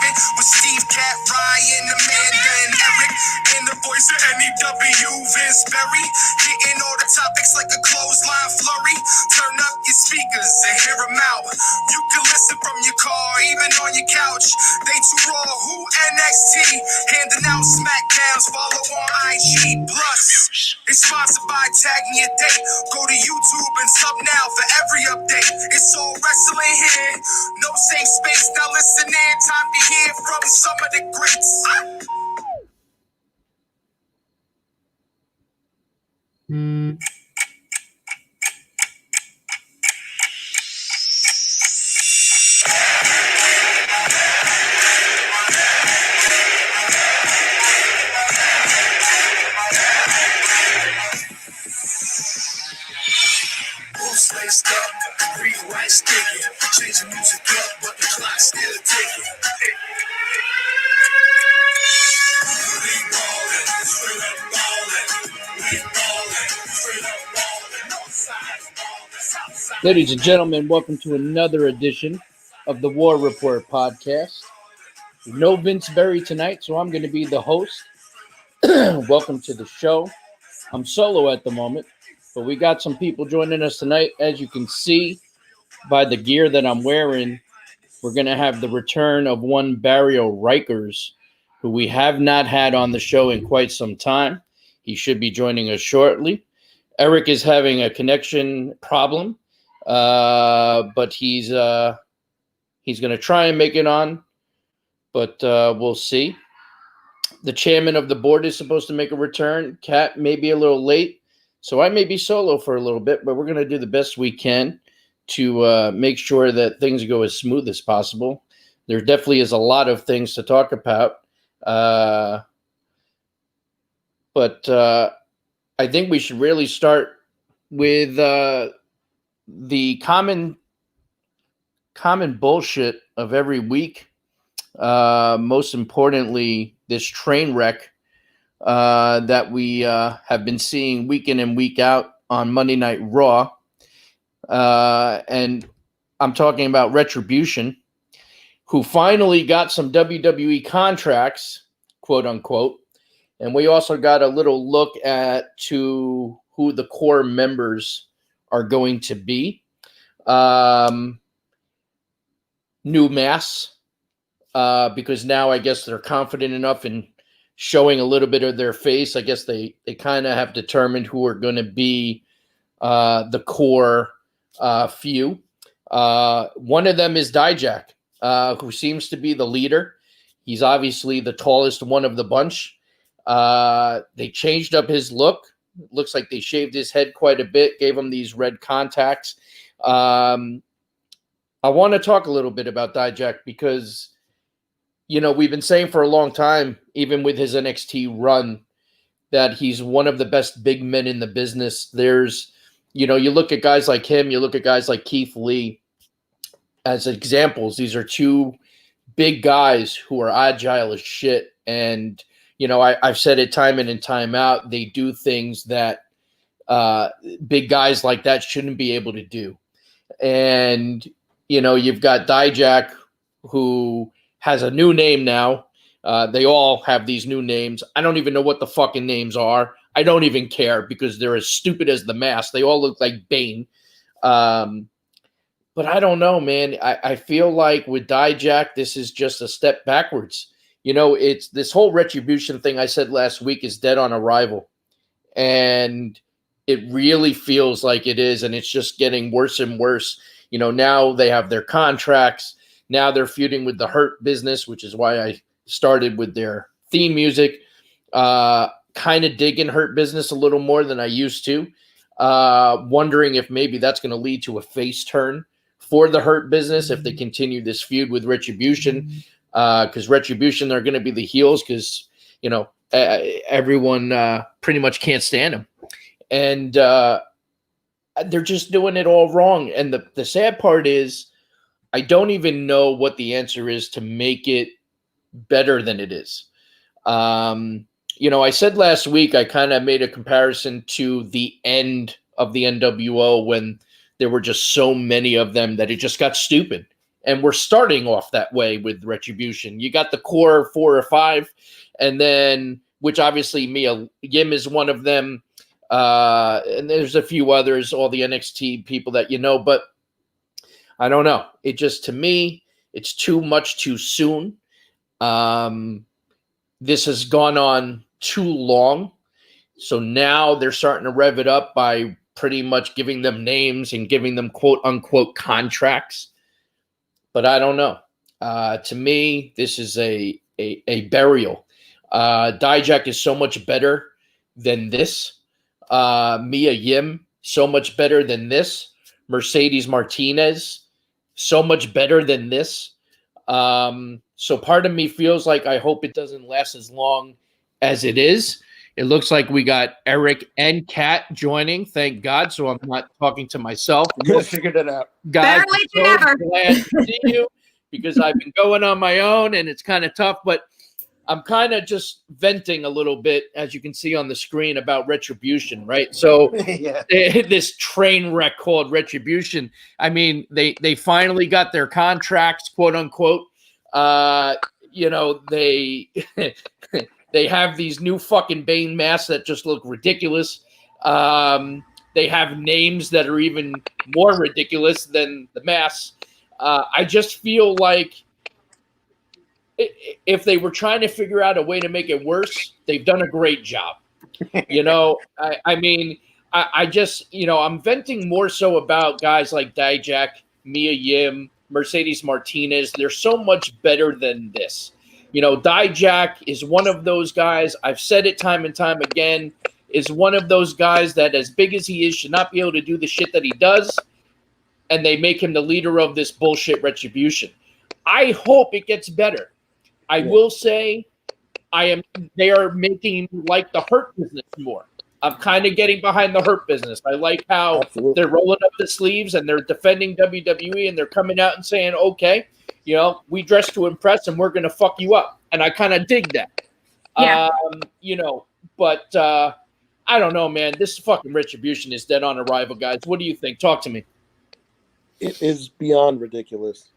Ballin' with Steve, Cat, Ryan, Amanda, and Eric. And the voice of NEW, Vince Berry. Hitting all the topics like a clothesline flurry. Turn up your speakers and hear them out. You can listen from your car, even on your couch. They too raw, who NXT? Handing out smackdowns, follow on IG. Plus, it's sponsored by Tag Me a Date. Go to YouTube and sub now for every update. It's all wrestling here. No safe space, now listen in. Time to hear from some of the greats. Boots laced up, green white sticky. Change the music up, but the clock's still ticking. We ballin', straight up ballin'. We ballin', straight up ballin'. North side ballin', south side. Ladies and gentlemen, welcome to another edition of the War Report podcast. No Vince Berry tonight, so I'm going to be the host. Welcome to the show. I'm solo at the moment, but we got some people joining us tonight. As you can see by the gear that I'm wearing, we're going to have the return of one Barrio Rikers, who we have not had on the show in quite some time. He should be joining us shortly. Eric is having a connection problem, but he's going to try and make it on, but we'll see. The chairman of the board is supposed to make a return. Kat may be a little late, so I may be solo for a little bit, but we're going to do the best we can to make sure that things go as smooth as possible. There definitely is a lot of things to talk about, but I think we should really start with the common bullshit of every week. Most importantly, this train wreck that we have been seeing week in and week out on Monday Night Raw. And I'm talking about Retribution, who finally got some WWE contracts, quote unquote. And we also got a little look at to who the core members are going to be. New mass. Because now I guess they're confident enough in showing a little bit of their face. I guess they kind of have determined who are going to be the core few. One of them is Dijak, who seems to be the leader. He's obviously the tallest one of the bunch. They changed up his look. It looks like they shaved his head quite a bit, gave him these red contacts. I want to talk a little bit about Dijak because, you know, we've been saying for a long time, even with his NXT run, that he's one of the best big men in the business. There's, you know, you look at guys like him, you look at guys like Keith Lee as examples. These are two big guys who are agile as shit. And, you know, I've said it time in and time out. They do things that big guys like that shouldn't be able to do. And, you know, you've got Dijak, who has a new name now. They all have these new names. I don't even know what the fucking names are. I don't even care because they're as stupid as the mask. They all look like Bane. But I don't know, man. I feel like with Dijak, this is just a step backwards. You know, it's this whole Retribution thing I said last week is dead on arrival. And it really feels like it is. And it's just getting worse and worse. You know, now they have their contracts. Now they're feuding with the Hurt Business, which is why I started with their theme music. Kind of digging Hurt Business a little more than I used to. Wondering if maybe that's going to lead to a face turn for the Hurt Business if they continue this feud with Retribution. Because Retribution, they're going to be the heels because, you know, everyone pretty much can't stand them. And they're just doing it all wrong. And the sad part is, I don't even know what the answer is to make it better than it is. You know, I said last week, I kind of made a comparison to the end of the NWO when there were just so many of them that it just got stupid. And we're starting off that way with Retribution. You got the core 4 or 5, and then, which obviously Mia Yim is one of them. And there's a few others, all the NXT people that you know, but I don't know. It just, to me, it's too much too soon. This has gone on too long. So now they're starting to rev it up by pretty much giving them names and giving them quote unquote contracts. But I don't know. To me, this is a burial. Dijak is so much better than this. Mia Yim, so much better than this. Mercedes Martinez, so much better than this. So part of me feels like I hope it doesn't last as long as it is. It looks like we got Eric and Kat joining. Thank God. So I'm not talking to myself. We'll figure it out. Guys, Better late I'm than so never. glad to see you because I've been going on my own and it's kind of tough, but I'm kind of just venting a little bit, as you can see on the screen, about Retribution, right? So Yeah. this train wreck called Retribution. I mean, they finally got their contracts, quote unquote. They they have these new fucking Bane masks that just look ridiculous. They have names that are even more ridiculous than the masks. I just feel like if they were trying to figure out a way to make it worse, they've done a great job. I just, I'm venting more so about guys like Dijak, Mia Yim, Mercedes Martinez. They're so much better than this. Dijak is one of those guys, I've said it time and time again, is one of those guys that, as big as he is, should not be able to do the shit that he does, and they make him the leader of this bullshit Retribution. I hope it gets better. I will say they are making me like the Hurt Business more. I'm kind of getting behind the Hurt Business. I like how they're rolling up the sleeves and they're defending WWE and they're coming out and saying, okay, we dress to impress and we're going to fuck you up. And I kind of dig that. Yeah. But I don't know, man. This fucking Retribution is dead on arrival, guys. What do you think? Talk to me. It is beyond ridiculous.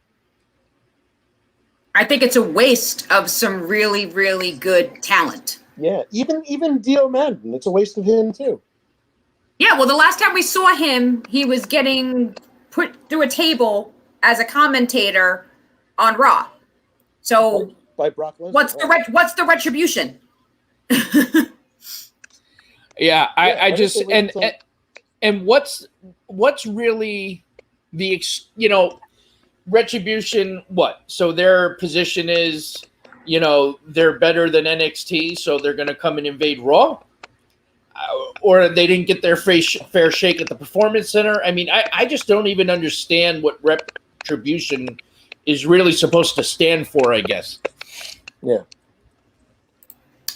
I think it's a waste of some really, really good talent. Yeah, even Dio Madden, it's a waste of him too. Yeah, well, the last time we saw him, he was getting put through a table as a commentator on Raw. So By Brock Lesnar. what's the retribution? Yeah, I just think and what's really the Retribution, what? So their position is, they're better than NXT, so they're going to come and invade Raw? Or they didn't get their fair shake at the Performance Center? I mean, I just don't even understand what Retribution is really supposed to stand for, I guess. Yeah.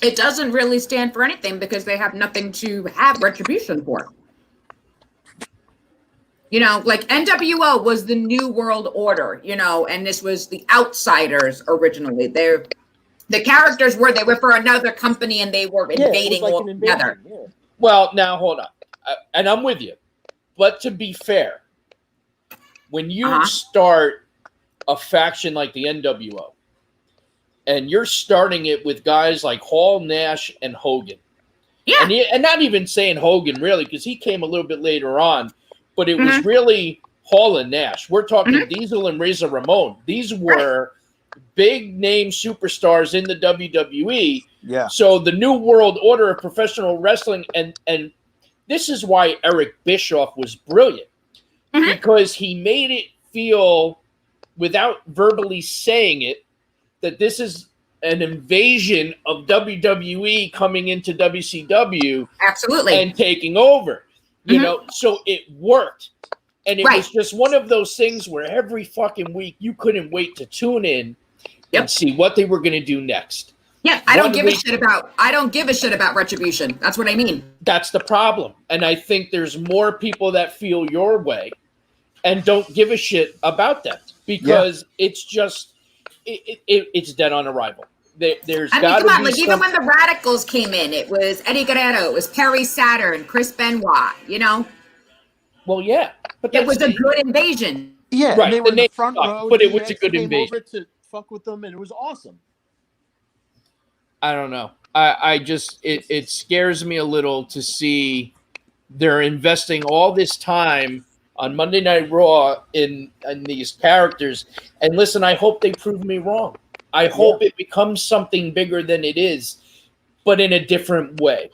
It doesn't really stand for anything because they have nothing to have retribution for. Like NWO was the New World Order, and this was the Outsiders originally. The characters they were for another company and they were invading altogether. Yeah. Well, now hold on. And I'm with you. But to be fair, when you start a faction like the NWO, and you're starting it with guys like Hall, Nash, and Hogan. Yeah. And not even saying Hogan, really, because he came a little bit later on. But it was really Hall and Nash. We're talking Diesel and Razor Ramon. These were big name superstars in the WWE. Yeah. So the New World Order of professional wrestling, and this is why Eric Bischoff was brilliant, because he made it feel, without verbally saying it, that this is an invasion of WWE coming into WCW. Absolutely. And taking over. So it worked. And it was just one of those things where every fucking week you couldn't wait to tune in and see what they were going to do next. Yeah, I don't give a shit about retribution. That's what I mean. That's the problem. And I think there's more people that feel your way and don't give a shit about that because it's just it's dead on arrival. There's got to be even when the Radicals came in, it was Eddie Guerrero, it was Perry Saturn, Chris Benoit, Well, yeah, but it was a good invasion. Yeah, Right, and they the were in the name front sucked, row. but it was a DX good came invasion. over to fuck with them, and it was awesome. I don't know. I just it scares me a little to see they're investing all this time on Monday Night Raw in these characters. And listen, I hope they prove me wrong. I hope it becomes something bigger than it is, but in a different way.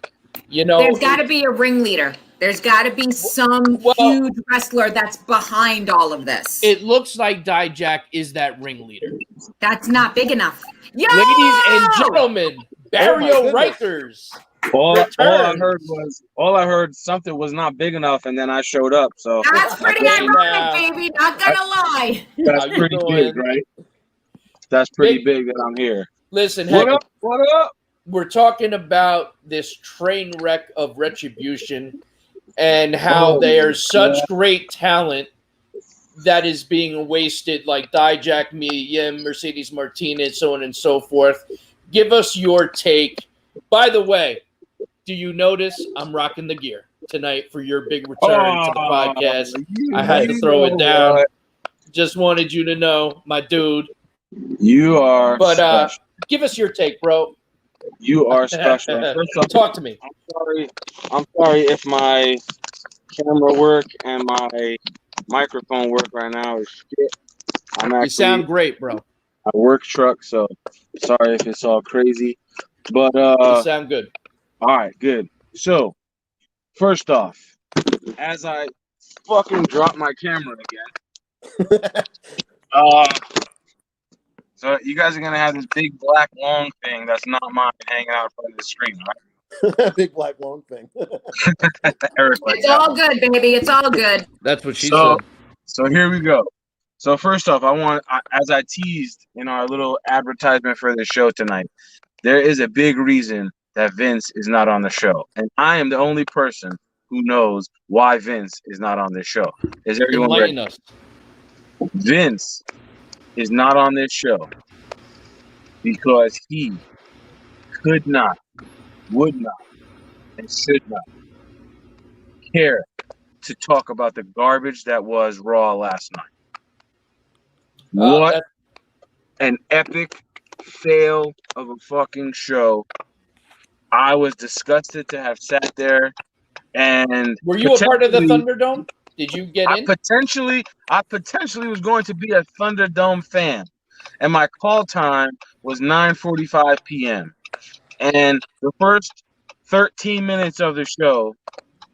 You know, There's got to be a ringleader. There's got to be some huge wrestler that's behind all of this. It looks like Dijak is that ringleader. That's not big enough. Yo! Ladies and gentlemen, Barrio Rikers. All I heard something was not big enough, and then I showed up. So that's pretty ironic, baby. Not gonna lie. That's pretty big, right? That's pretty big that I'm here. Listen, what up? What up? We're talking about this train wreck of Retribution and how they are such great talent that is being wasted, like Dijak, Mia, Mercedes Martinez, so on and so forth. Give us your take. By the way, do you notice I'm rocking the gear tonight for your big return to the podcast? I had to throw it down. Just wanted you to know, my dude. You are special. Give us your take, bro. You are special. First off, talk to me. I'm sorry if my camera work and my microphone work right now is shit. You sound great, bro. I work truck, so sorry if it's all crazy. But you sound good. All right, good. So, first off, as I fucking drop my camera again, so you guys are gonna have this big black long thing that's not mine hanging out in front of the screen, right? Big black long thing. It's all good, baby. It's all good. That's what she said. So here we go. So first off, as I teased in our little advertisement for the show tonight, there is a big reason that Vince is not on the show. And I am the only person who knows why Vince is not on this show. Is everyone ready? Us. Vince is not on this show because he could not, would not, and should not care to talk about the garbage that was Raw last night. What an epic fail of a fucking show. I was disgusted to have sat there and were you a part of the Thunderdome? Did you get in? I potentially was going to be a Thunderdome fan. And my call time was 9:45 p.m. And the first 13 minutes of the show,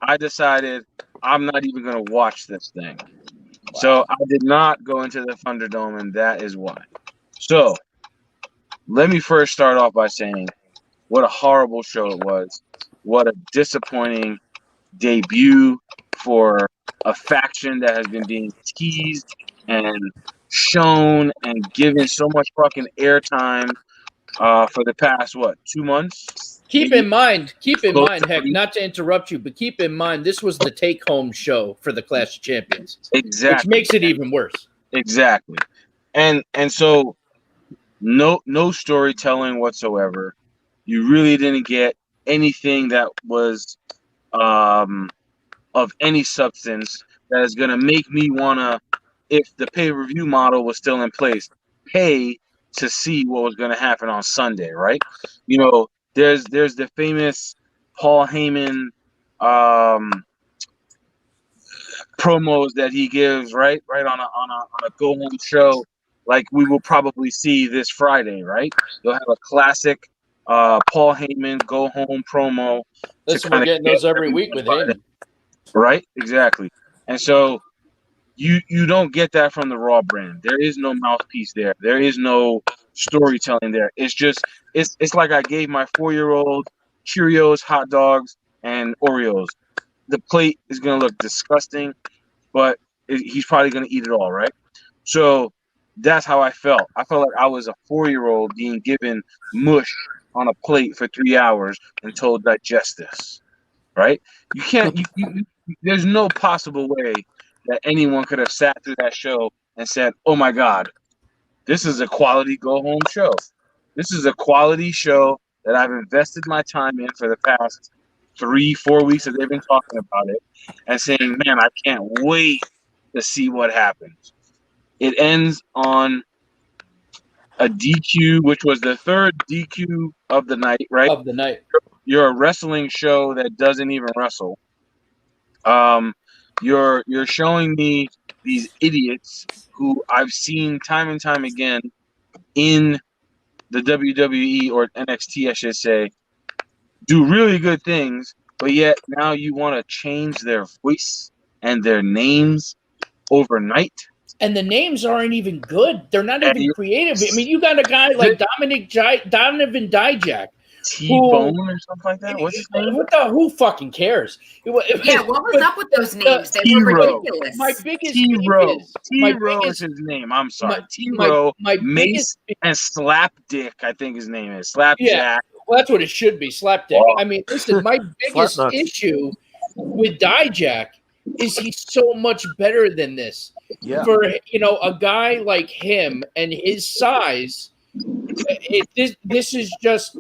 I decided I'm not even going to watch this thing. Wow. So I did not go into the Thunderdome, and that is why. So let me first start off by saying what a horrible show it was. What a disappointing debut for a faction that has been being teased and shown and given so much fucking airtime for the past, 2 months? Keep in mind, heck, not to interrupt you, but keep in mind, this was the take-home show for the Clash of Champions. Exactly. Which makes it even worse. Exactly. And so no storytelling whatsoever. You really didn't get anything that was of any substance that is going to make me want to, if the pay-per-view model was still in place, pay to see what was going to happen on Sunday, right? You know, there's the famous Paul Heyman promos that he gives right on a go home show, like we will probably see this Friday, right? You'll have a classic Paul Heyman go home promo. Listen, we're getting those every week with Heyman. Right, exactly. And so you don't get that from the Raw brand. There is no mouthpiece there. There is no storytelling there. It's just it's like I gave my 4-year-old Cheerios, hot dogs, and Oreos. The plate is gonna look disgusting, but he's probably gonna eat it all, right? So that's how I felt. I felt like I was a 4-year-old being given mush on a plate for 3 hours and told digest this, right? You can't. There's no possible way that anyone could have sat through that show and said, "Oh my God, this is a quality go home show. This is a quality show that I've invested my time in for the past 3-4 weeks that they've been talking about it," and saying, "Man, I can't wait to see what happens." It ends on a DQ, which was the third DQ of the night, right? Of the night. You're a wrestling show that doesn't even wrestle. You're showing me these idiots who I've seen time and time again in the WWE or NXT, I should say, do really good things, but yet now you want to change their voice and their names overnight. And the names aren't even good. They're not And even creative. I mean, you got a guy like Donovan Dijak. T-Bone or something like that. What's his name? Who fucking cares? Yeah, what was up with those names? They were T-Row. ridiculous. My biggest T-Row. beef is my T-Row biggest- is his name. I'm sorry. my- T-Row, my Mace, biggest- and Slapdick, I think his name is. Slapjack. Yeah. Well, that's what it should be, slapdick. Oh. I mean, listen, my biggest Slapnuts. issue with Dijak is he's so much better than this. Yeah. For a guy like him and his size, this is just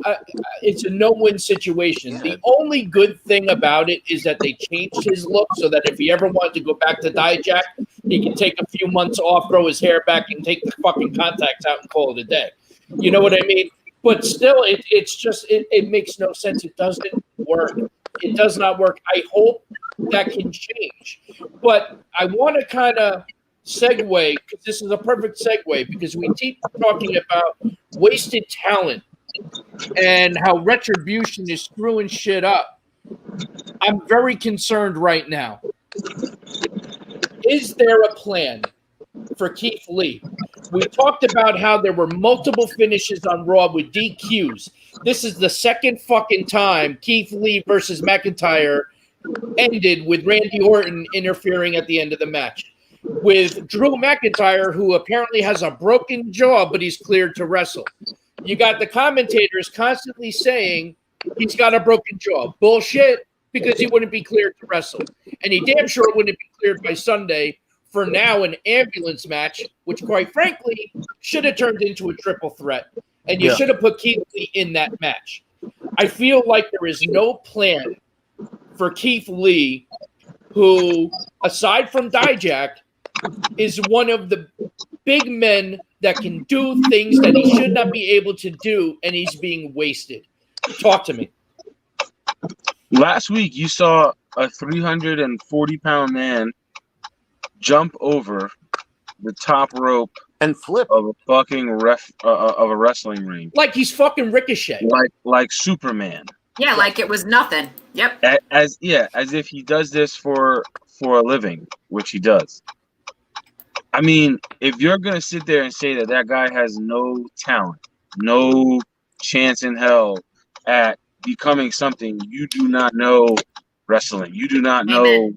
it's a no-win situation. Yeah. The only good thing about it is that they changed his look so that if he ever wanted to go back to Dijak, he can take a few months off, grow his hair back, and take the fucking contacts out and call it a day. You know what I mean? But still, it's just it makes no sense. It doesn't work. It does not work. I hope that can change. But I want to kind of segue, because this is a perfect segue, because we keep talking about wasted talent and how Retribution is screwing shit up. I'm very concerned right now. Is there a plan for Keith Lee? We talked about how there were multiple finishes on Raw with DQs. This is the second fucking time Keith Lee versus McIntyre ended with Randy Orton interfering at the end of the match. With Drew McIntyre, who apparently has a broken jaw, but he's cleared to wrestle. You got the commentators constantly saying he's got a broken jaw. Bullshit, because he wouldn't be cleared to wrestle. And he damn sure wouldn't be cleared by Sunday for now an ambulance match, which quite frankly should have turned into a triple threat. And you should have put Keith Lee in that match. I feel like there is no plan for Keith Lee, who, aside from Dijak, is one of the big men that can do things that he should not be able to do, and he's being wasted. Talk to me. Last week, you saw a 340-pound man jump over the top rope And flip. of a fucking of a wrestling ring, Like he's fucking Ricochet. like Superman. Yeah, like it was nothing. Yep. As if he does this for a living, which he does. I mean, if you're gonna sit there and say that guy has no talent, no chance in hell at becoming something, you do not know wrestling. You do not know Amen.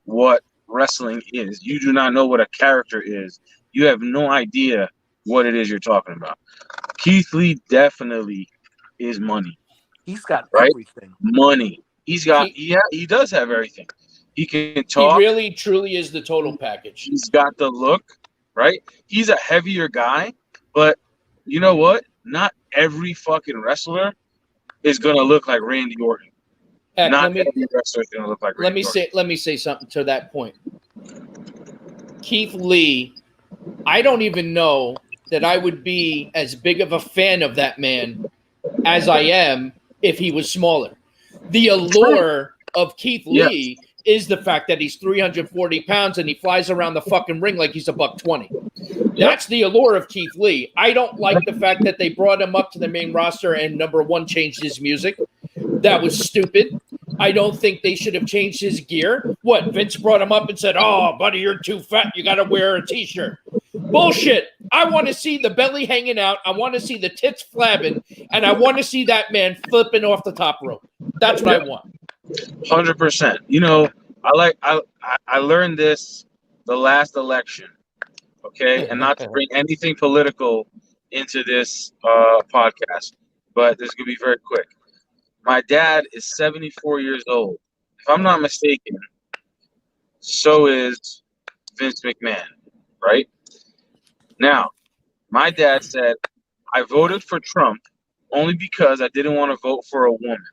what wrestling is. You do not know what a character is. You have no idea what it is you're talking about. Keith Lee definitely is money. He's got Right? everything. Money. He does have everything. He can He talk. really, truly is the total package. He's got the look, right? He's a heavier guy, but you know what? Not every fucking wrestler is gonna look like Randy Orton. Heck, Not every wrestler is gonna look like Randy Orton. let me say something to that point. Keith Lee, I don't even know that I would be as big of a fan of that man as I am if he was smaller. The allure of Keith Lee is the fact that he's 340 pounds and he flies around the fucking ring like he's $120. That's the allure of Keith Lee. I don't like the fact that they brought him up to the main roster and number one changed his music. That was stupid. I don't think they should have changed his gear. What, Vince brought him up and said, "Oh, buddy, you're too fat. You got to wear a t-shirt." Bullshit. I want to see the belly hanging out. I want to see the tits flabbing, and I want to see that man flipping off the top rope. That's what I want. 100%. You know, I learned this the last election. Okay, and not to bring anything political into this podcast, but this is gonna be very quick. My dad is 74 years old. If I'm not mistaken, so is Vince McMahon, right? Now, my dad said, I voted for Trump only because I didn't want to vote for a woman.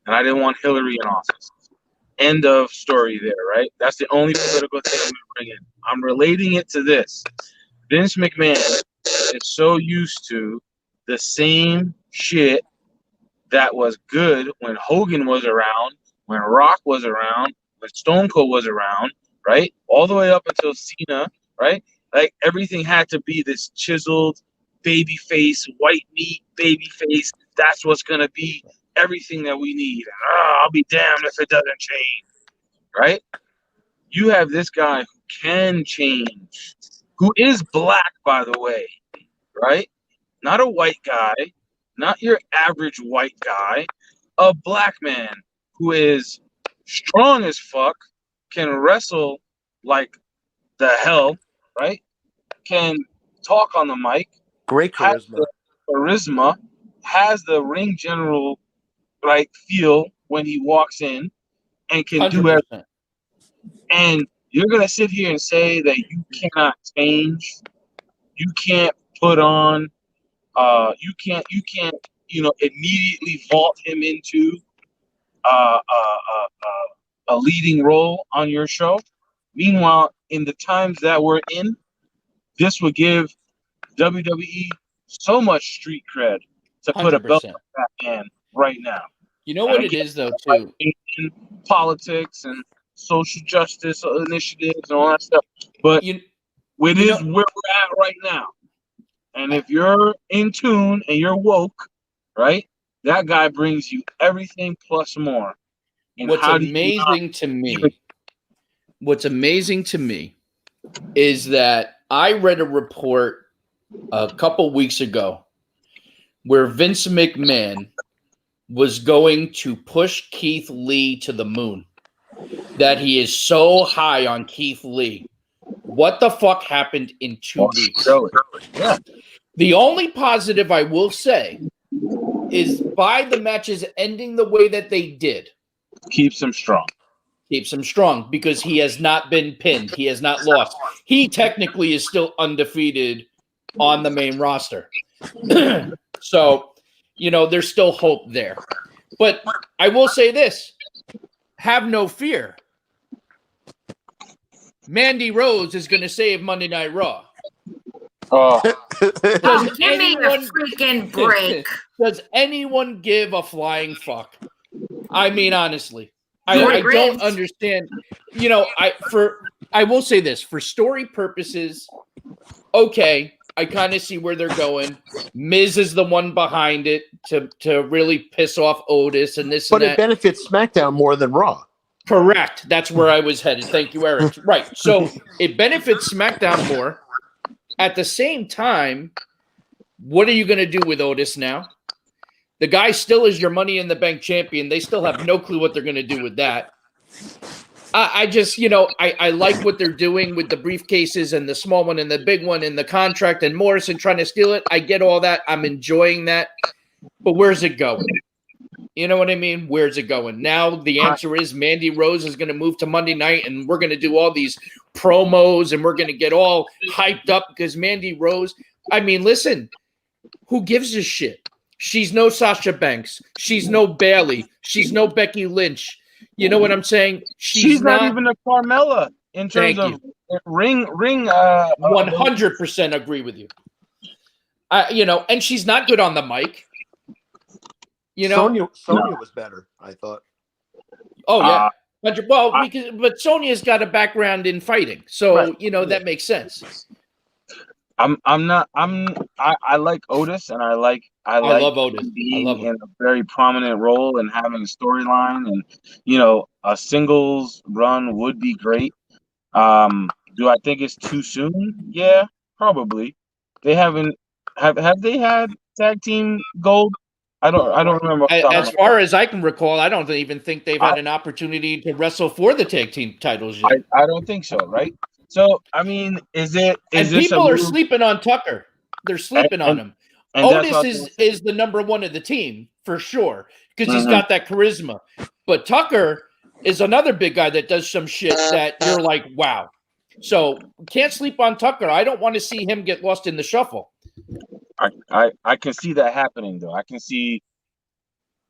And I didn't want Hillary in office. End of story there, right? That's the only political thing I'm going to bring in. I'm relating it to this. Vince McMahon is so used to the same shit that was good when Hogan was around, when Rock was around, when Stone Cold was around, right? All the way up until Cena, right? Like everything had to be this chiseled baby face, white meat baby face. That's what's going to be everything that we need. I'll be damned if it doesn't change, right? You have this guy who can change, who is black, by the way, right? Not a white guy, not your average white guy, a black man who is strong as fuck, can wrestle like the hell, right? Can talk on the mic, Great has charisma. the charisma, has the ring general like feel when he walks in, and can do everything. 100%. And you're gonna sit here and say that you cannot change, you can't put on, you can't, immediately vault him into a leading role on your show. Meanwhile, in the times that we're in, this would give WWE so much street cred to put a belt 100%. on that man right now. You know what it is, though, too? In politics and social justice initiatives and all that stuff, but it is where we're at right now. And if you're in tune and you're woke, right, that guy brings you everything plus more. And what's amazing to me is that I read a report a couple weeks ago where Vince McMahon was going to push Keith Lee to the moon, that he is so high on Keith Lee. What the fuck happened in 2 weeks? Yeah. The only positive I will say is by the matches ending the way that they did, keeps him strong. Keeps him strong because he has not been pinned. He has not lost. He technically is still undefeated on the main roster. So, there's still hope there. But I will say this. Have no fear. Mandy Rose is going to save Monday Night Raw. Oh, give me a freaking break. Does anyone give a flying fuck? I mean, honestly, I don't understand. I will say this for story purposes. Okay, I kind of see where they're going. Miz is the one behind it to really piss off Otis and this. But and it benefits SmackDown more than Raw. Correct. That's where I was headed. Thank you, Eric. Right. So it benefits SmackDown more. At the same time, what are you going to do with Otis now? The guy still is your Money in the Bank champion. They still have no clue what they're going to do with that. I just, I like what they're doing with the briefcases and the small one and the big one and the contract and Morrison trying to steal it. I get all that. I'm enjoying that. But where's it going? You know what I mean? Where's it going? Now the answer is Mandy Rose is going to move to Monday night and we're going to do all these promos and we're going to get all hyped up because Mandy Rose, I mean, listen, who gives a shit? She's no Sasha Banks. She's no Bailey. She's no Becky Lynch. You know what I'm saying? She's not even a Carmella in terms of ring. 100% agree with you. And she's not good on the mic. Sonya was better, I thought. Oh yeah, but Sonya's got a background in fighting, so right. That makes sense. I like Otis, and I love Otis. Being in a very prominent role and having a storyline, and a singles run would be great. Do I think it's too soon? Yeah, probably. They haven't have they had tag team gold? I don't remember. As far as I can recall, I don't even think they've had an opportunity to wrestle for the tag team titles yet. I don't think so, right? So, I mean, people are sleeping on Tucker. They're sleeping on him. Otis is the number one of the team for sure because he's got that charisma. But Tucker is another big guy that does some shit that you're like, wow. So can't sleep on Tucker. I don't want to see him get lost in the shuffle. I can see that happening though. I can see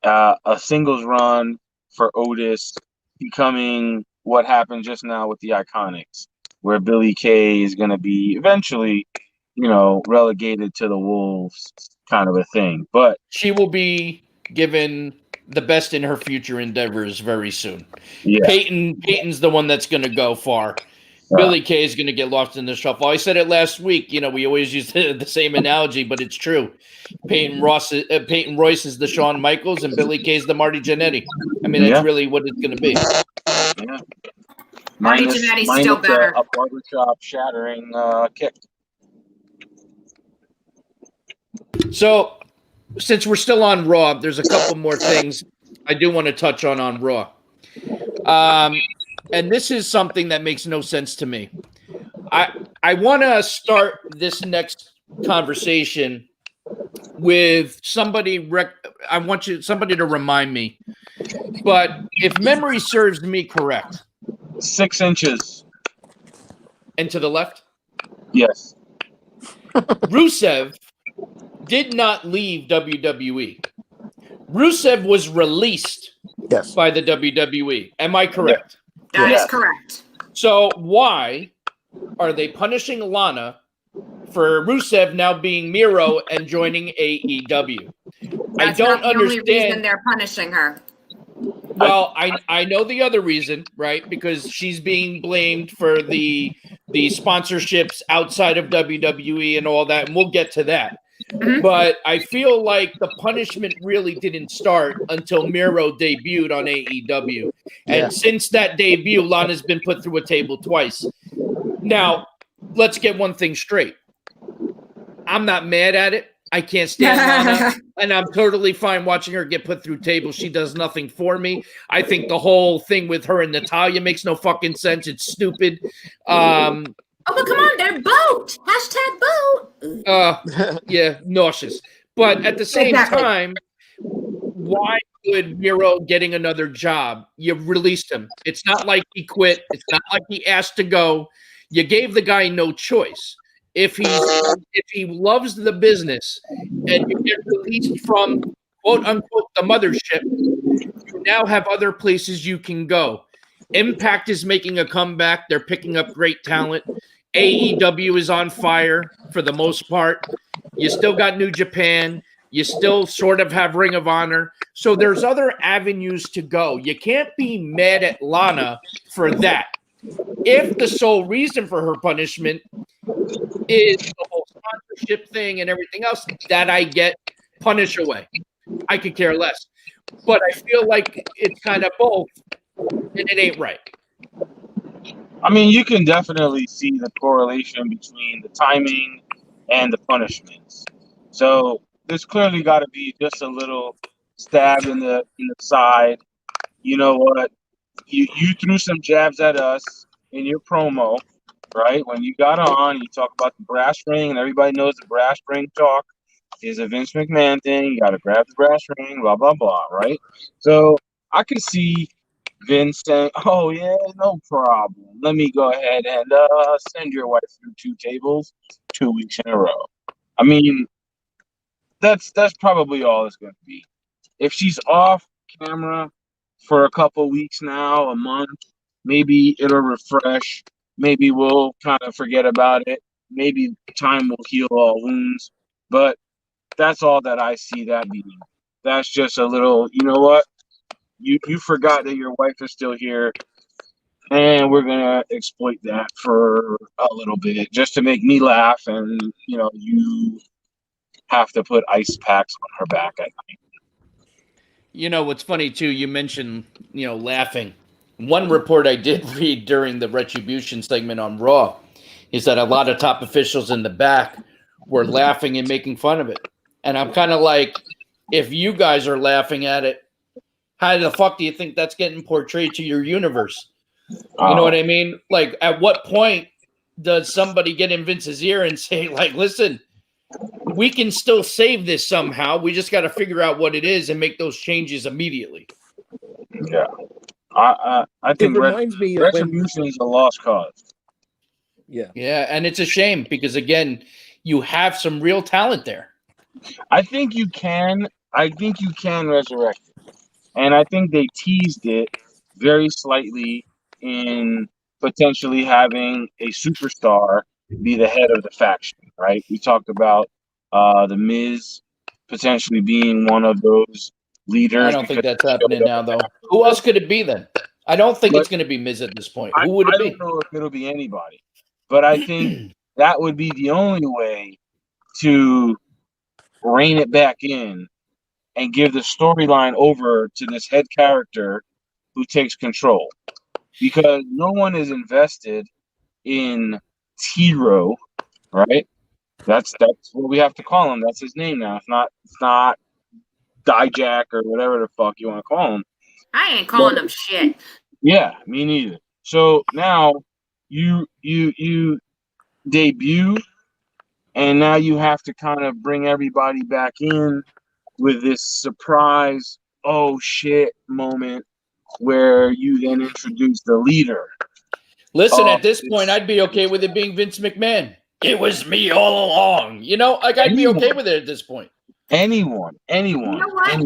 a singles run for Otis becoming what happened just now with the Iconics, where Billie Kay is going to be eventually, relegated to the Wolves kind of a thing. But she will be given the best in her future endeavors very soon. yeah, Peyton's the one that's going to go far. Billie Kay is going to get lost in the shuffle. I said it last week. We always use the same analogy, but it's true. Peyton Royce is the Shawn Michaels, and Billie Kay is the Marty Jannetty. I mean, that's really what it's going to be. Yeah. Marty Jannetty's still better. A barbershop shattering kick. So, since we're still on Raw, there's a couple more things I do want to touch on Raw. And this is something that makes no sense to me. I want to start this next conversation with somebody. I want somebody to remind me. But if memory serves me correct, 6 inches. And to the left? Yes. Rusev did not leave WWE. Rusev was released by the WWE. Am I correct? That is correct. So why are they punishing Lana for Rusev now being Miro and joining AEW? That's I don't not the understand. only reason they're punishing her. Well, I know the other reason, right? Because she's being blamed for the sponsorships outside of WWE and all that, and we'll get to that. Mm-hmm. But I feel like the punishment really didn't start until Miro debuted on AEW. And since that debut, Lana's been put through a table twice. Now, let's get one thing straight. I'm not mad at it. I can't stand Lana, and I'm totally fine watching her get put through tables. She does nothing for me. I think the whole thing with her and Natalya makes no fucking sense. It's stupid. Oh, but come on, they're boat. #boat. Yeah, nauseous. But at the same time, why would Miro getting another job? You released him. It's not like he quit. It's not like he asked to go. You gave the guy no choice. If he loves the business and you get released from quote unquote the mothership, you now have other places you can go. Impact is making a comeback. They're picking up great talent. AEW is on fire for the most part. You still got New Japan. You still sort of have Ring of Honor. So there's other avenues to go. You can't be mad at Lana for that. If the sole reason for her punishment is the whole sponsorship thing and everything else, that I get, punish away. I could care less. But I feel like it's kind of both, and it ain't right. I mean, you can definitely see the correlation between the timing and the punishments. So there's clearly got to be just a little stab in the side. You know what? You threw some jabs at us in your promo, right? When you got on, you talk about the brass ring, and everybody knows the brass ring talk is a Vince McMahon thing. You got to grab the brass ring, blah, blah, blah, right? So I could see Vince saying, oh, yeah, no problem. Let me go ahead and send your wife through 2 tables 2 weeks in a row. I mean, that's probably all it's going to be. If she's off camera for a couple weeks now, a month, maybe it'll refresh. Maybe we'll kind of forget about it. Maybe time will heal all wounds. But that's all that I see that being. That's just a little, you know what? You forgot that your wife is still here, and we're going to exploit that for a little bit just to make me laugh, and, you have to put ice packs on her back at night. What's funny, too, you mentioned, laughing. One report I did read during the Retribution segment on Raw is that a lot of top officials in the back were laughing and making fun of it. And I'm kind of like, if you guys are laughing at it, how the fuck do you think that's getting portrayed to your universe? You know what I mean? Like, at what point does somebody get in Vince's ear and say, like, listen, we can still save this somehow. We just got to figure out what it is and make those changes immediately. Yeah. I think Retribution is a lost cause. Yeah. Yeah, and it's a shame because, again, you have some real talent there. I think you can resurrect it. And I think they teased it very slightly in potentially having a superstar be the head of the faction, right? We talked about the Miz potentially being one of those leaders. I don't think that's happening now, though. Who else could it be then? I don't think it's going to be Miz at this point. Who would it be? I don't know if it'll be anybody, but I think that would be the only way to rein it back in and give the storyline over to this head character who takes control, because no one is invested in T-Ro, right? That's what we have to call him. That's his name now. It's not Dijak or whatever the fuck you want to call him. I ain't calling him shit. Yeah, me neither. So now you debut, and now you have to kind of bring everybody back in with this surprise, oh shit moment where you then introduce the leader. Listen, at this point, I'd be okay with it being Vince McMahon. It was me all along. You know, like I'd be okay with it at this point. Anyone. You know what?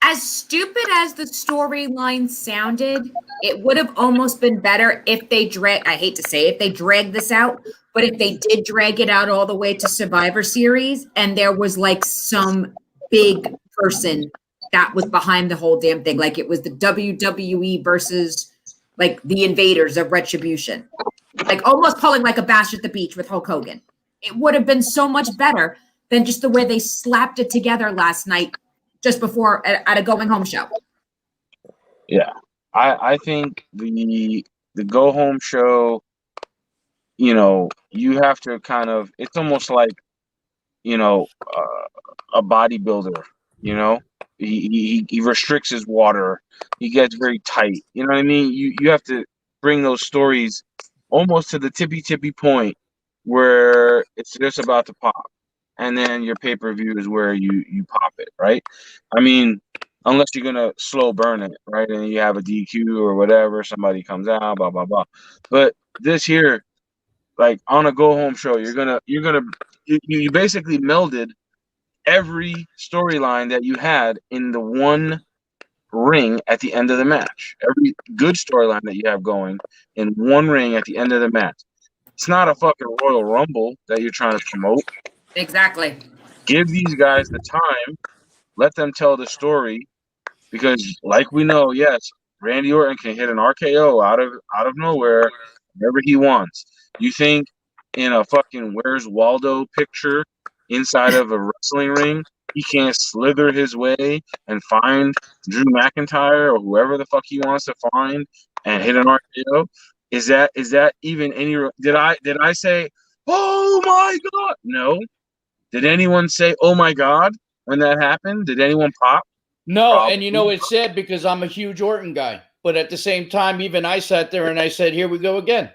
As stupid as the storyline sounded, it would have almost been better if they I hate to say it, if they dragged this out, but if they did drag it out all the way to Survivor Series and there was like some big person that was behind the whole damn thing, like it was the WWE versus like the Invaders of Retribution, like almost pulling like a Bash at the Beach with Hulk Hogan. It would have been so much better than just the way they slapped it together last night just before at a going home show. Yeah, I think the go home show, you know, you have to kind of, it's almost like, you know, a bodybuilder, you know, he restricts his water, he gets very tight, you know what I mean? You have to bring those stories almost to the tippy point where it's just about to pop. And then your pay-per-view is where you pop it, right? I mean, unless you're gonna slow burn it, right? And you have a DQ or whatever, somebody comes out, blah blah blah. But this here, like on a go-home show, you basically melded every storyline that you had in the one ring at the end of the match. Every good storyline that you have going in one ring at the end of the match. It's not a fucking Royal Rumble that you're trying to promote. Exactly. Give these guys the time. Let them tell the story, because, like we know, yes, Randy Orton can hit an RKO out of nowhere whenever he wants. You think in a fucking Where's Waldo picture inside of a wrestling ring, he can't slither his way and find Drew McIntyre or whoever the fuck he wants to find and hit an RKO? Is that even any? Did I say, oh my God? No. Did anyone say, oh my God, when that happened? Did anyone pop? No, Probably. and you know, it's sad because I'm a huge Orton guy. But at the same time, even I sat there and I said, here we go again.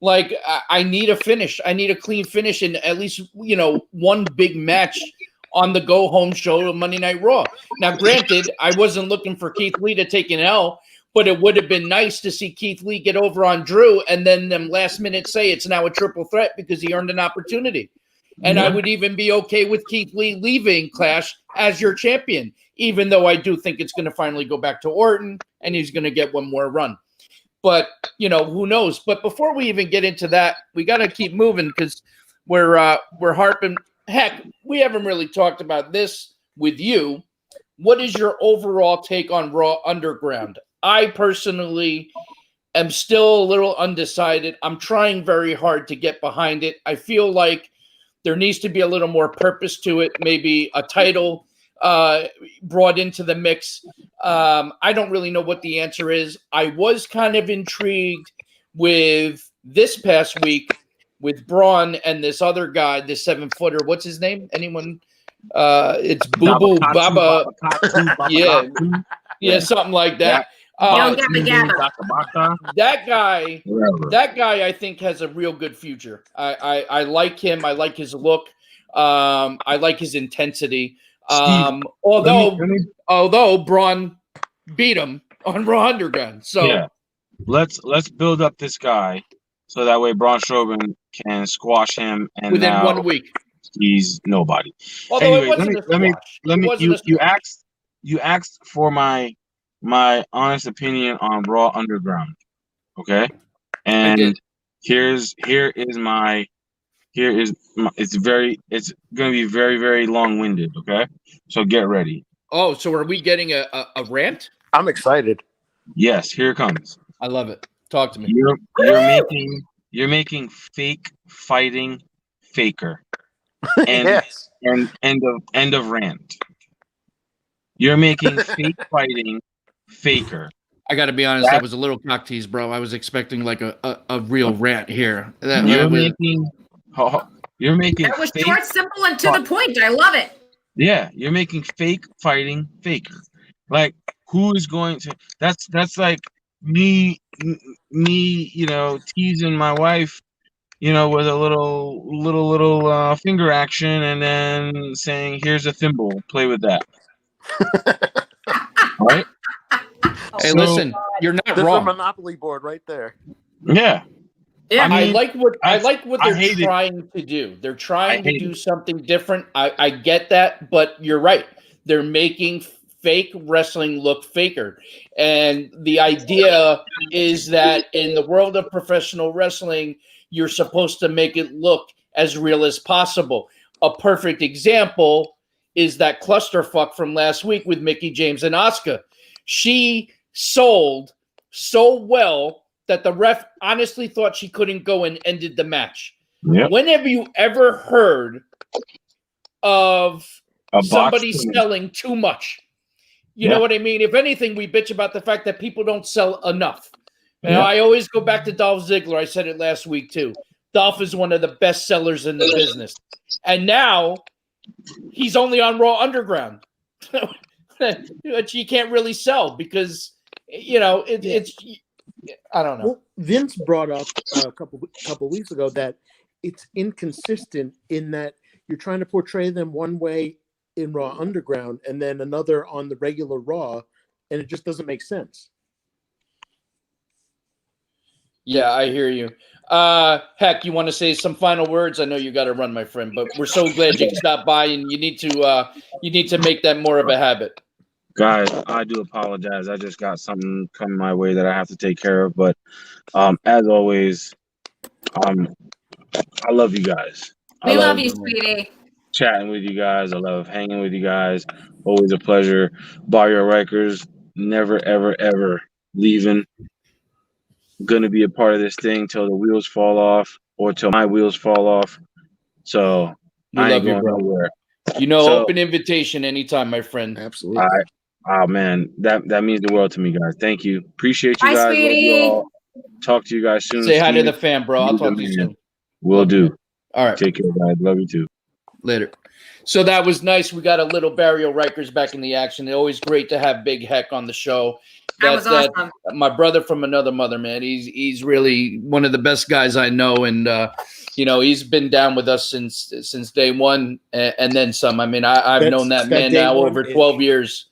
Like, I need a finish. I need a clean finish and at least, you know, one big match on the go-home show of Monday Night Raw. Now, granted, I wasn't looking for Keith Lee to take an L, but it would have been nice to see Keith Lee get over on Drew and then them last minute say it's now a triple threat because he earned an opportunity. And I would even be okay with Keith Lee leaving Clash as your champion, even though I do think it's going to finally go back to Orton and he's going to get one more run. But, you know, who knows? But before we even get into that, we got to keep moving because we're harping. Heck, we haven't really talked about this with you. What is your overall take on Raw Underground? I personally am still a little undecided. I'm trying very hard to get behind it. I feel like there needs to be a little more purpose to it. Maybe a title brought into the mix. I don't really know what the answer is. I was kind of intrigued with this past week with Braun and this other guy, this 7-footer. What's his name? Anyone? It's Boo Boo Baba. Yeah, something like that. That guy, I think, has a real good future. I like him. I like his look. I like his intensity. Although Braun beat him on Raw Underground. So yeah. Let's build up this guy so that way Braun Strowman can squash him, and within 1 week he's nobody. Although anyway, it wasn't you asked for my my honest opinion on Raw Underground. Okay, I did. and here is my it's going to be very, very long winded. Okay, so get ready. Oh, so are we getting a rant? I'm excited. Yes, here it comes. I love it. Talk to me. You're making fake fighting faker. And Yes. and end of rant. You're making fake fighting faker. I got to be honest, that was a little cock tease, bro. I was expecting like a real rant here. You're making That was fake, short, simple, and to the point. I love it. yeah, you're making fake fighting faker. Like, who is going to? That's like me, teasing my wife, with a little finger action, and then saying, "Here's a thimble, play with that." Right? Hey, listen, you're not There's wrong. a Monopoly board right there. Yeah. Yeah. I like what I they're hate it. trying to do. They're trying to hate do something different. I get that, but you're right. They're making fake wrestling look faker. And the idea is that in the world of professional wrestling, you're supposed to make it look as real as possible. A perfect example is that clusterfuck from last week with Mickie James and Asuka. She sold so well that the ref honestly thought she couldn't go and ended the match. Yep. When have you ever heard of somebody selling too much? You know what I mean? If anything, we bitch about the fact that people don't sell enough. You know, I always go back to Dolph Ziggler. I said it last week too. Dolph is one of the best sellers in the business. And now he's only on Raw Underground. Which you can't really sell because, it's I don't know. Well, Vince brought up a couple weeks ago that it's inconsistent in that you're trying to portray them one way in Raw Underground and then another on the regular Raw, and it just doesn't make sense. Yeah, I hear you. Heck, you want to say some final words? I know you got to run, my friend, but we're so glad you stopped by, and you need to make that more of a habit. Guys, I do apologize. I just got something coming my way that I have to take care of. But as always, I love you guys. We love you, sweetie. Chatting with you guys. I love hanging with you guys. Always a pleasure. Barrio Rikers, never, ever, ever leaving. Gonna be a part of this thing till the wheels fall off or till my wheels fall off. So I ain't going nowhere. Open invitation anytime, my friend. Absolutely. Oh man, that means the world to me, guys. Thank you. Appreciate you Bye, guys. sweetie. Talk to you guys soon. Say hi to the fam, bro. I'll talk to you soon. Will do. All right. Take care, guys. Love you too. Later. So that was nice. We got a little Barrio Rikers back in the action. It's always great to have Big Heck on the show. That was awesome. My brother from another mother, man. He's really one of the best guys I know, and he's been down with us since day one, and then some. I mean, I've known that man now over 12 years.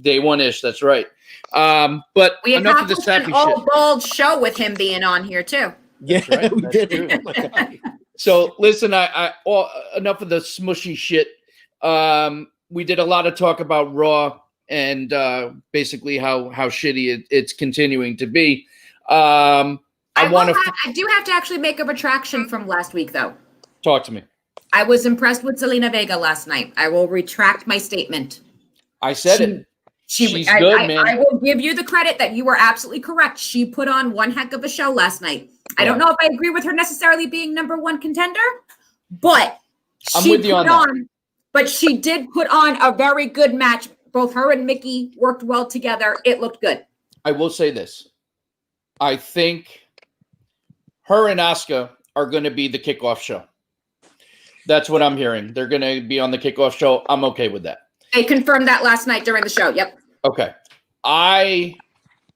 Day one-ish, that's right. But we enough of the accomplished sappy an shit. all-gold show with him being on here too. Yeah, right. we did. True. Oh my God. So listen, enough of the smushy shit. We did a lot of talk about Raw and basically how shitty it's continuing to be. I do have to actually make a retraction from last week, though. Talk to me. I was impressed with Zelina Vega last night. I will retract my statement. I said it. She's good, man. I will give you the credit that you were absolutely correct. She put on one heck of a show last night. Yeah. I don't know if I agree with her necessarily being number one contender, but but she did put on a very good match. Both her and Mickie worked well together. It looked good. I will say this. I think her and Asuka are going to be the kickoff show. That's what I'm hearing. They're going to be on the kickoff show. I'm okay with that. They confirmed that last night during the show. Yep. Okay. I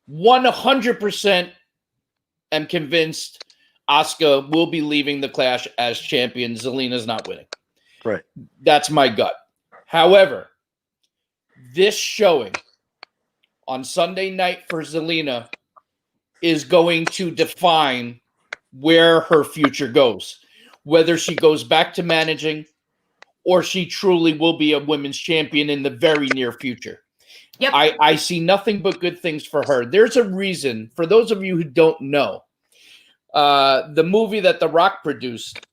100% am convinced Asuka will be leaving the Clash as champion. Zelina's not winning. Right. That's my gut. However, this showing on Sunday night for Zelina is going to define where her future goes. Whether she goes back to managing or she truly will be a women's champion in the very near future. Yep. I see nothing but good things for her. There's a reason, for those of you who don't know, the movie that The Rock produced,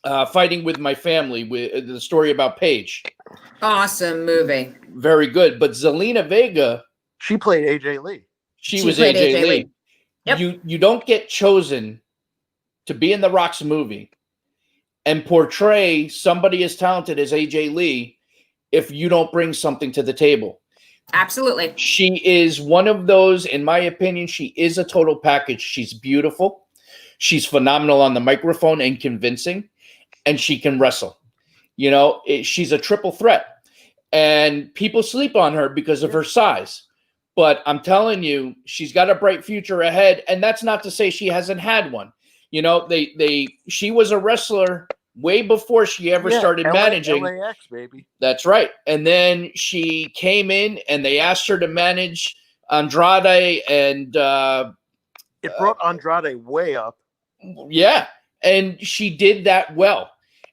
Fighting with My Family, with the story about Paige. Awesome movie. Very good. But Zelina Vega, She played AJ Lee. she She was played AJ AJ Lee. Lee. Yep. You don't get chosen to be in The Rock's movie and portray somebody as talented as AJ Lee if you don't bring something to the table. Absolutely. She is one of those, in my opinion, she is a total package. She's beautiful. She's phenomenal on the microphone and convincing, and she can wrestle. You know, she's a triple threat, and people sleep on her because of her size. But I'm telling you, she's got a bright future ahead, and that's not to say she hasn't had one. You know, she was a wrestler way before she ever started managing. LAX, baby. That's right. And then she came in and they asked her to manage Andrade, and It brought Andrade way up. yeah, and she did that well.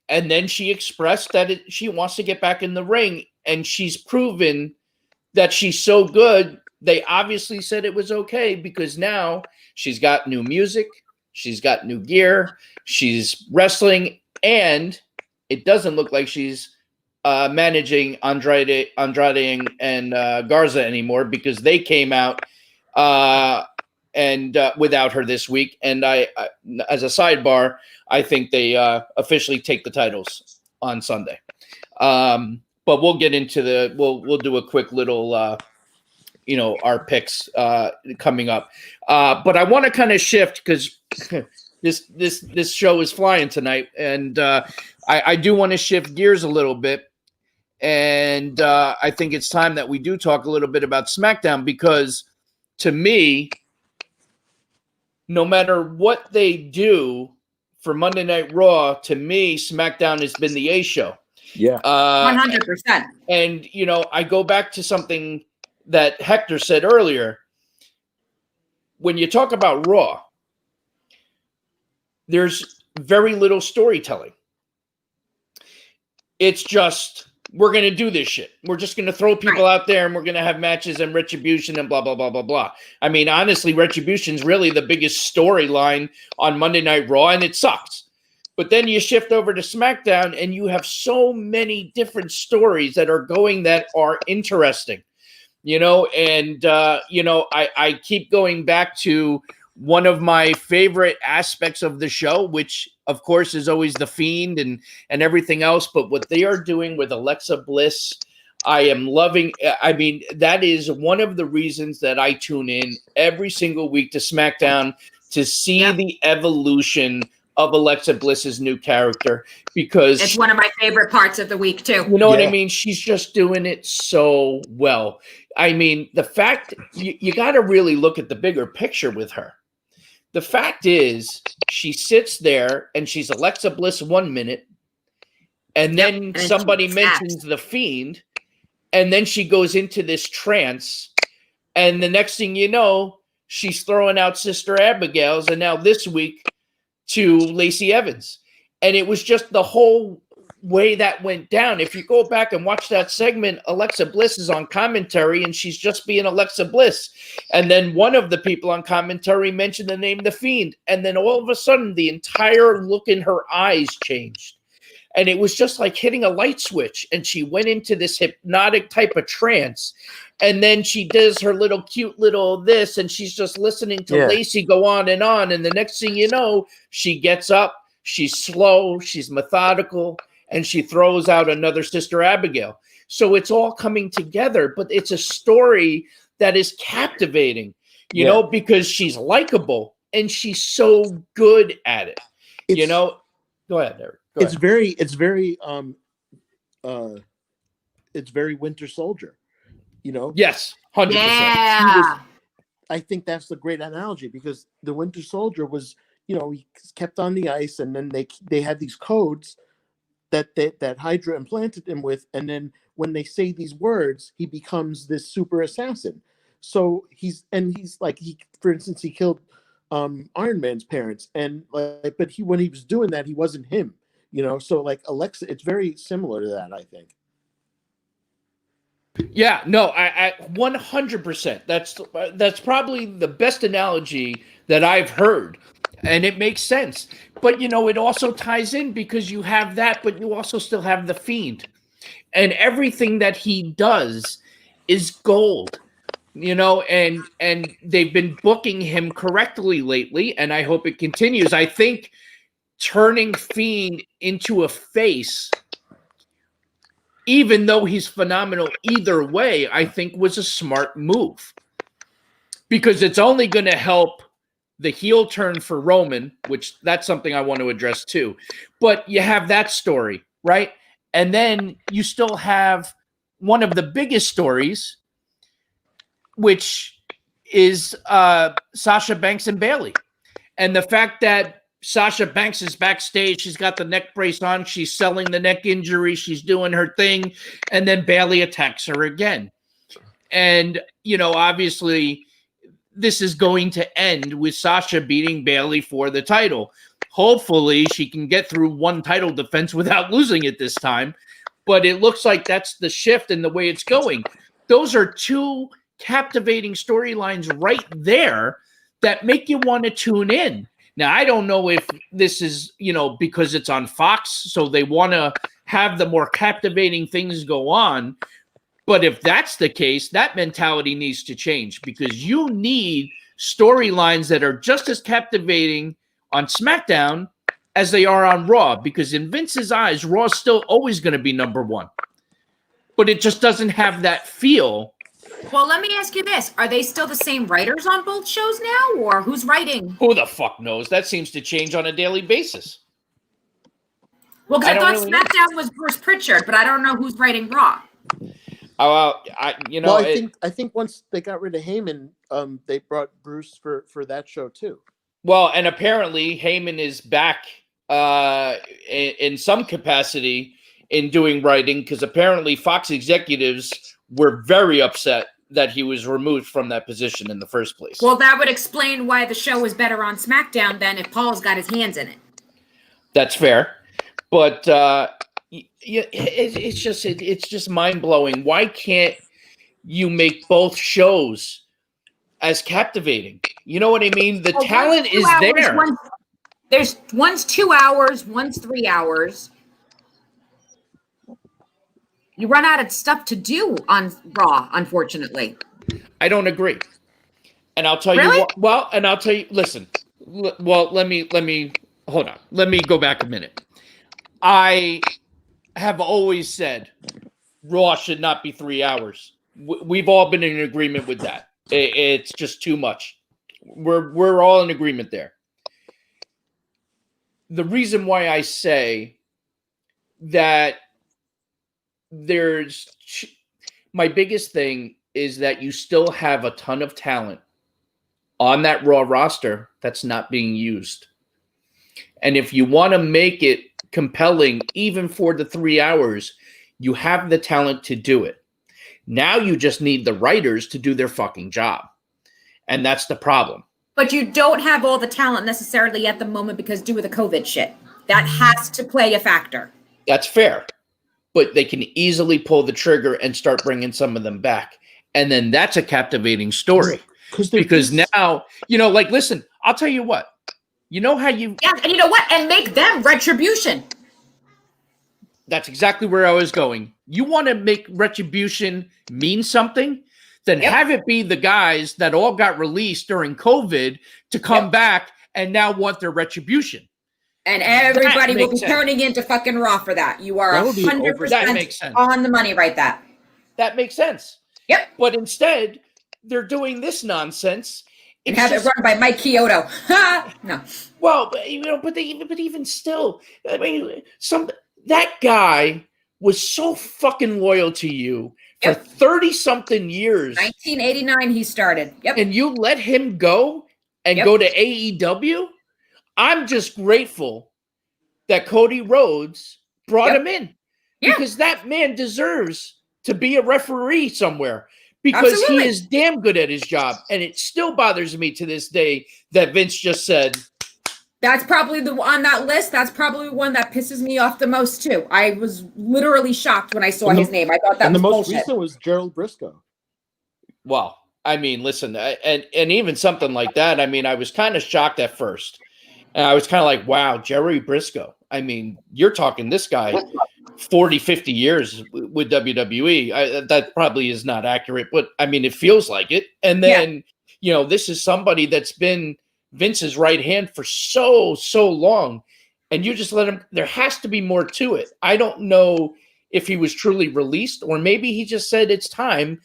And then she expressed that she wants to get back in the ring, and she's proven that she's so good. They obviously said it was okay because now she's got new music, she's got new gear, she's wrestling, and it doesn't look like she's managing Andrade and Garza anymore because they came out and without her this week. And I, as a sidebar, I think they officially take the titles on Sunday. But we'll get into we'll do a quick little our picks coming up. But I want to kind of shift because this show is flying tonight, and I do want to shift gears a little bit. And I think it's time that we do talk a little bit about SmackDown, because to me, no matter what they do for Monday Night Raw, to me, SmackDown has been the A show. Yeah. 100%. And, I go back to something that Hector said earlier. When you talk about Raw, there's very little storytelling. It's just, we're going to do this shit. We're just going to throw people out there and we're going to have matches and Retribution and blah, blah, blah, blah, blah. I mean, honestly, Retribution's really the biggest storyline on Monday Night Raw, and it sucks. But then you shift over to SmackDown and you have so many different stories that are going that are interesting, and, I keep going back to one of my favorite aspects of the show, which of course is always the Fiend and everything else. But what they are doing with Alexa Bliss, I am loving. I mean, that is one of the reasons that I tune in every single week to SmackDown to see the evolution of Alexa Bliss's new character, because it's one of my favorite parts of the week too. You know what I mean? She's just doing it so well. I mean, the fact you got to really look at the bigger picture with her. The fact is, she sits there and she's Alexa Bliss 1 minute, and then somebody mentions the Fiend, and then she goes into this trance, and the next thing you know, she's throwing out Sister Abigail's, and now this week to Lacey Evans. And it was just the whole way that went down. If you go back and watch that segment, Alexa Bliss is on commentary and she's just being Alexa Bliss. And then one of the people on commentary mentioned the name The Fiend. And then all of a sudden, the entire look in her eyes changed. And it was just like hitting a light switch. And she went into this hypnotic type of trance. And then she does her little cute little this, and she's just listening to Lacey go on. And the next thing you know, she gets up, she's slow, she's methodical, and she throws out another Sister Abigail. So it's all coming together, but it's a story that is captivating, because she's likable and she's so good at it. Go ahead, Eric. It's very Winter Soldier. Yes, 100%. Yeah. I think that's the great analogy, because the Winter Soldier was, he kept on the ice, and then they had these codes that Hydra implanted him with, and then when they say these words, he becomes this super assassin. So he's like, for instance, he killed Iron Man's parents, and but when he was doing that, he wasn't him. So like Alexa, it's very similar to that, I think. Yeah, no, I 100%. That's probably the best analogy that I've heard, and it makes sense. But it also ties in because you have that, but you also still have the Fiend, and everything that he does is gold. And they've been booking him correctly lately, and I hope it continues. I think turning Fiend into a face, even though he's phenomenal either way, I think was a smart move, because it's only going to help the heel turn for Roman, which that's something I want to address too. But you have that story, right? And then you still have one of the biggest stories, which is Sasha Banks and Bayley. And the fact that Sasha Banks is backstage, she's got the neck brace on, she's selling the neck injury, she's doing her thing, and then Bayley attacks her again. And, obviously, this is going to end with Sasha beating Bayley for the title. Hopefully, she can get through one title defense without losing it this time. But it looks like that's the shift in the way it's going. Those are two captivating storylines right there that make you want to tune in. Now, I don't know if this is, because it's on Fox, so they want to have the more captivating things go on. But if that's the case, that mentality needs to change, because you need storylines that are just as captivating on SmackDown as they are on Raw, because in Vince's eyes, Raw is still always going to be number one. But it just doesn't have that feel. Well, let me ask you this. Are they still the same writers on both shows now, or who's writing? Who the fuck knows? That seems to change on a daily basis. Well, because I thought really SmackDown was Bruce Pritchard, but I don't know who's writing Raw. I think once they got rid of Heyman, they brought Bruce for that show too. Well, and apparently Heyman is back in some capacity in doing writing, because apparently Fox executives were very upset that he was removed from that position in the first place. Well, that would explain why the show was better on SmackDown than if Paul's got his hands in it. That's fair. But it's just mind-blowing. Why can't you make both shows as captivating? You know what I mean? The talent is there. One's 2 hours, one's 3 hours. You run out of stuff to do on Raw, unfortunately. I don't agree. And I'll tell Really? you, listen. Let me hold on. Let me go back a minute. I have always said Raw should not be 3 hours. We've all been in agreement with that. It's just too much. We're all in agreement there. The reason why I say that my biggest thing is that you still have a ton of talent on that Raw roster that's not being used. And if you want to make it compelling, even for the 3 hours, you have the talent to do it. Now you just need the writers to do their fucking job. And that's the problem. But you don't have all the talent necessarily at the moment because due to the COVID shit. That has to play a factor. That's fair. But they can easily pull the trigger and start bringing some of them back. And then that's a captivating story. Because now, listen, I'll tell you what. You know how you... Yeah, and you know what? And make them Retribution. That's exactly where I was going. You want to make Retribution mean something? Then have it be the guys that all got released during COVID to come back and now want their Retribution. And everybody will be turning into fucking Raw for that. You are 100% on the money right there. That makes sense. Yep. But instead, they're doing this nonsense. And have it run by Mike Chiodo. No. Well, but even still, I mean, that guy was so fucking loyal to you for 30-something years. 1989 he started. Yep. And you let him go and go to AEW? I'm just grateful that Cody Rhodes brought him in. Because that man deserves to be a referee somewhere. Because he is damn good at his job. And it still bothers me to this day that Vince just said, That's probably on that list. That's probably one that pisses me off the most too. I was literally shocked when I saw his name. I thought that And was the most bullshit. recent was Gerald Briscoe. Well, I mean, listen, and even something like that. I mean, I was kind of shocked at first, and I was kind of like, wow, Jerry Briscoe. I mean, you're talking this guy 40, 50 years with WWE. That probably is not accurate, but I mean, it feels like it. And then, you know, this is somebody that's been Vince's right hand for so long, and you just let him. There has to be more to it. I don't know if he was truly released, or maybe he just said it's time.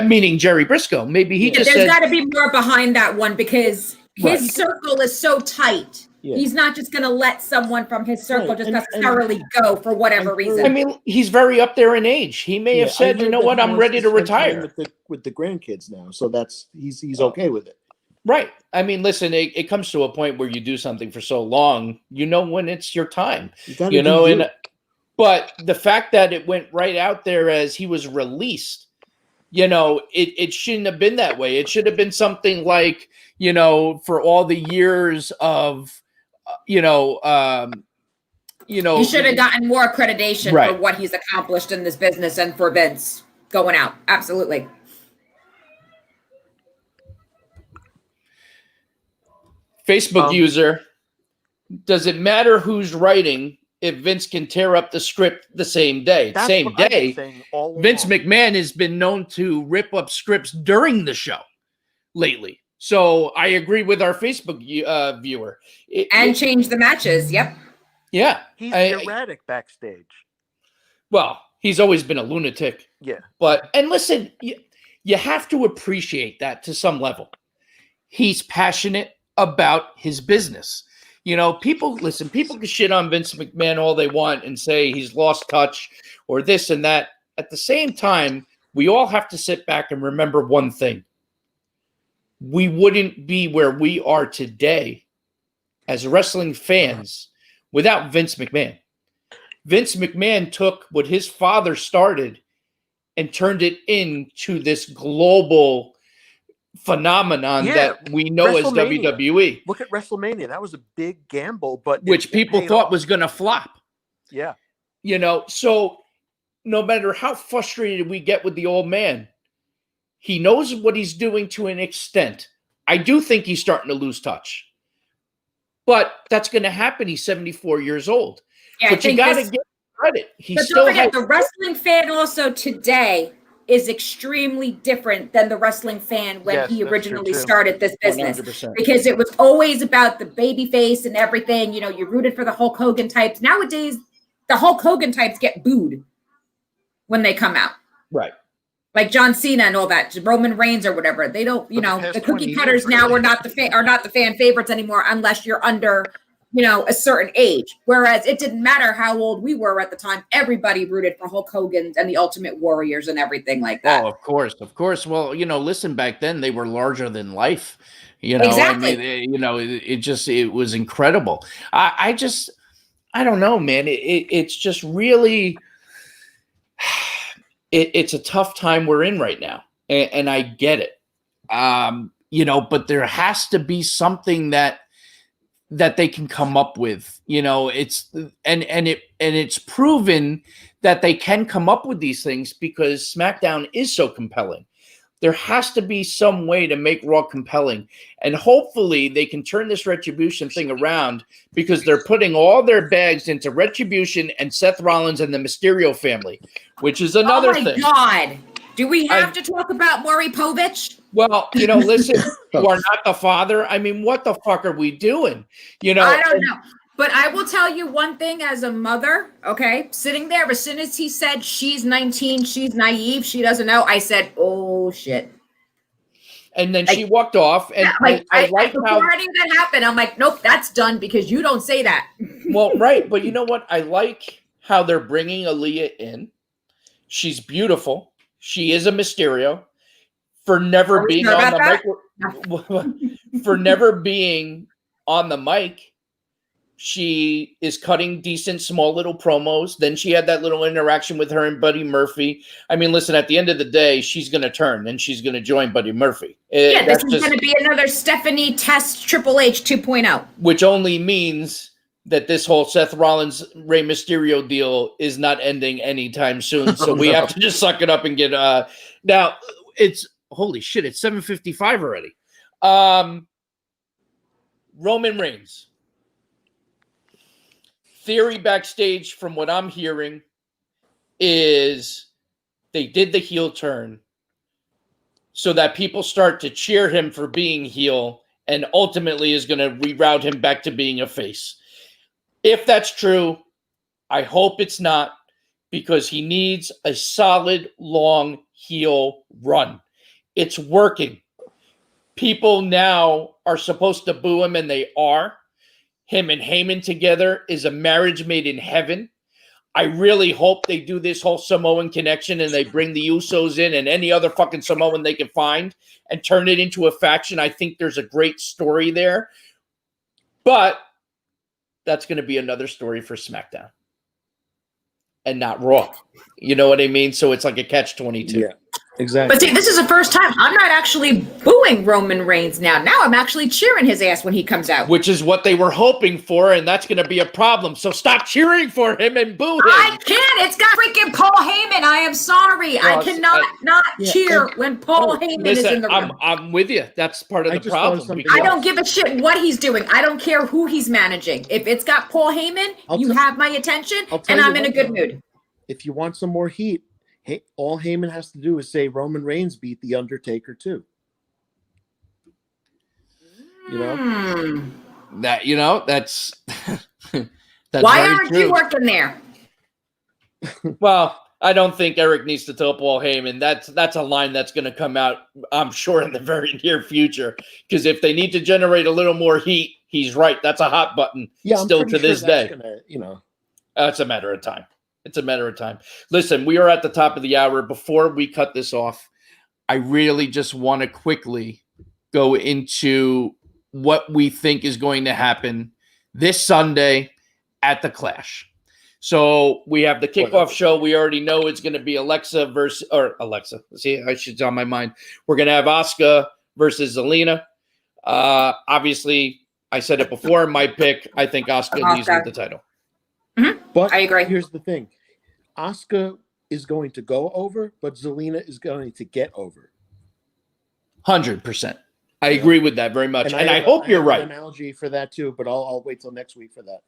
Meaning Jerry Briscoe. Maybe he just there's said, got to be more behind that one, because his circle is so tight. Yeah. He's not just going to let someone from his circle Right. just And- necessarily go for whatever reason. I mean, he's very up there in age. He may have said, you know what, I'm ready to retire. With the grandkids now, so he's okay with it. Right. I mean, listen, it comes to a point where you do something for so long, you know when it's your time. You know, but the fact that it went right out there as he was released, you know, it shouldn't have been that way. It should have been something like, you know, for all the years of, he should have gotten more accreditation for what he's accomplished in this business and for Vince going out. Absolutely. Facebook user, does it matter who's writing if Vince can tear up the script the same day? Same day. Vince McMahon has been known to rip up scripts during the show lately. So I agree with our Facebook viewer. Change the matches. Yep. Yeah. He's erratic backstage. Well, he's always been a lunatic. Yeah. And listen, you have to appreciate that to some level. He's passionate about his business. You know, people can shit on Vince McMahon all they want and say he's lost touch or this and that. At the same time, we all have to sit back and remember one thing. We wouldn't be where we are today as wrestling fans without Vince McMahon. Vince McMahon took what his father started and turned it into this global phenomenon that we know as WWE. Look at WrestleMania. That was a big gamble, but which people thought was going to flop. Yeah. You know, so no matter how frustrated we get with the old man, he knows what he's doing to an extent. I do think he's starting to lose touch. But that's going to happen. He's 74 years old. Yeah, but you got to give credit. But don't forget, the wrestling fan also today is extremely different than the wrestling fan when he originally started this business. 100%. Because it was always about the baby face and everything. You know, you rooted for the Hulk Hogan types. Nowadays, the Hulk Hogan types get booed when they come out. Right. Like John Cena and all that, Roman Reigns or whatever. They don't, you know, the cookie cutters now are not the fan favorites anymore unless you're under, you know, a certain age. Whereas it didn't matter how old we were at the time. Everybody rooted for Hulk Hogan and the Ultimate Warriors and everything like that. Oh, of course. Well, you know, listen, back then they were larger than life. You know, exactly. I mean, you know, it was incredible. I don't know, man. It's just really, it's a tough time we're in right now, and I get it. You know, but there has to be something that they can come up with. You know, it's proven that they can come up with these things because SmackDown is so compelling. There has to be some way to make Raw compelling, and hopefully they can turn this Retribution thing around because they're putting all their bags into Retribution and Seth Rollins and the Mysterio family, which is another thing. Oh my God. Do we have to talk about Maury Povich? Well, you know, listen, you are not the father. I mean, what the fuck are we doing? You know, I don't know. But I will tell you one thing as a mother, okay? Sitting there, as soon as he said she's 19, she's naive, she doesn't know, I said, oh, shit. And then she walked off. And I like how before any of that happened, I'm like, nope, that's done because you don't say that. Well, right. But you know what? I like how they're bringing Aaliyah in. She's beautiful. She is a Mysterio. For never being on the mic. For never being on the mic. she is cutting decent, small little promos. Then she had that little interaction with her and Buddy Murphy. I mean, listen, at the end of the day, she's going to turn and she's going to join Buddy Murphy. Yeah, this is going to be another Stephanie Test Triple H 2.0. Which only means that this whole Seth Rollins, Rey Mysterio deal is not ending anytime soon. So we have to just suck it up and get, now it's, holy shit, it's 7:55 already. Roman Reigns. Theory backstage, from what I'm hearing, is they did the heel turn so that people start to cheer him for being heel and ultimately is going to reroute him back to being a face. If that's true, I hope it's not, because he needs a solid, long heel run. It's working. People now are supposed to boo him, and they are. Him and Heyman together is a marriage made in heaven. I really hope they do this whole Samoan connection and they bring the Usos in and any other fucking Samoan they can find and turn it into a faction. I think there's a great story there. But that's going to be another story for SmackDown and not Raw. You know what I mean? So it's like a catch-22. Yeah, exactly. But see, this is the first time I'm not actually booing Roman Reigns now. Now I'm actually cheering his ass when he comes out. Which is what they were hoping for, and that's going to be a problem. So stop cheering for him and boo him. I can't. It's got freaking Paul Heyman. I am sorry. Well, I cannot cheer when Paul Heyman is in the room. I'm with you. That's part of the problem. I don't give a shit what he's doing. I don't care who he's managing. If it's got Paul Heyman, you have my attention, and I'm in a good mood. If you want some more heat, all Heyman has to do is say Roman Reigns beat The Undertaker too. You know? That's why aren't you working there? Well, I don't think Eric needs to tell Paul Heyman. That's a line that's going to come out, I'm sure, in the very near future. Because if they need to generate a little more heat, he's right. That's a hot button still to this day. It's a matter of time. It's a matter of time. Listen, we are at the top of the hour. Before we cut this off, I really just want to quickly go into what we think is going to happen this Sunday at the Clash. So we have the kickoff show. We already know it's going to be Alexa. See, it's on my mind. We're going to have Asuka versus Zelina. Obviously, I said it before. My pick, I think Asuka leaves with the title. Mm-hmm. But I agree. Here's the thing. Asuka is going to go over, but Zelina is going to get over. 100%. I agree with that very much. And I hope you're right. An analogy for that too, but I'll wait till next week for that.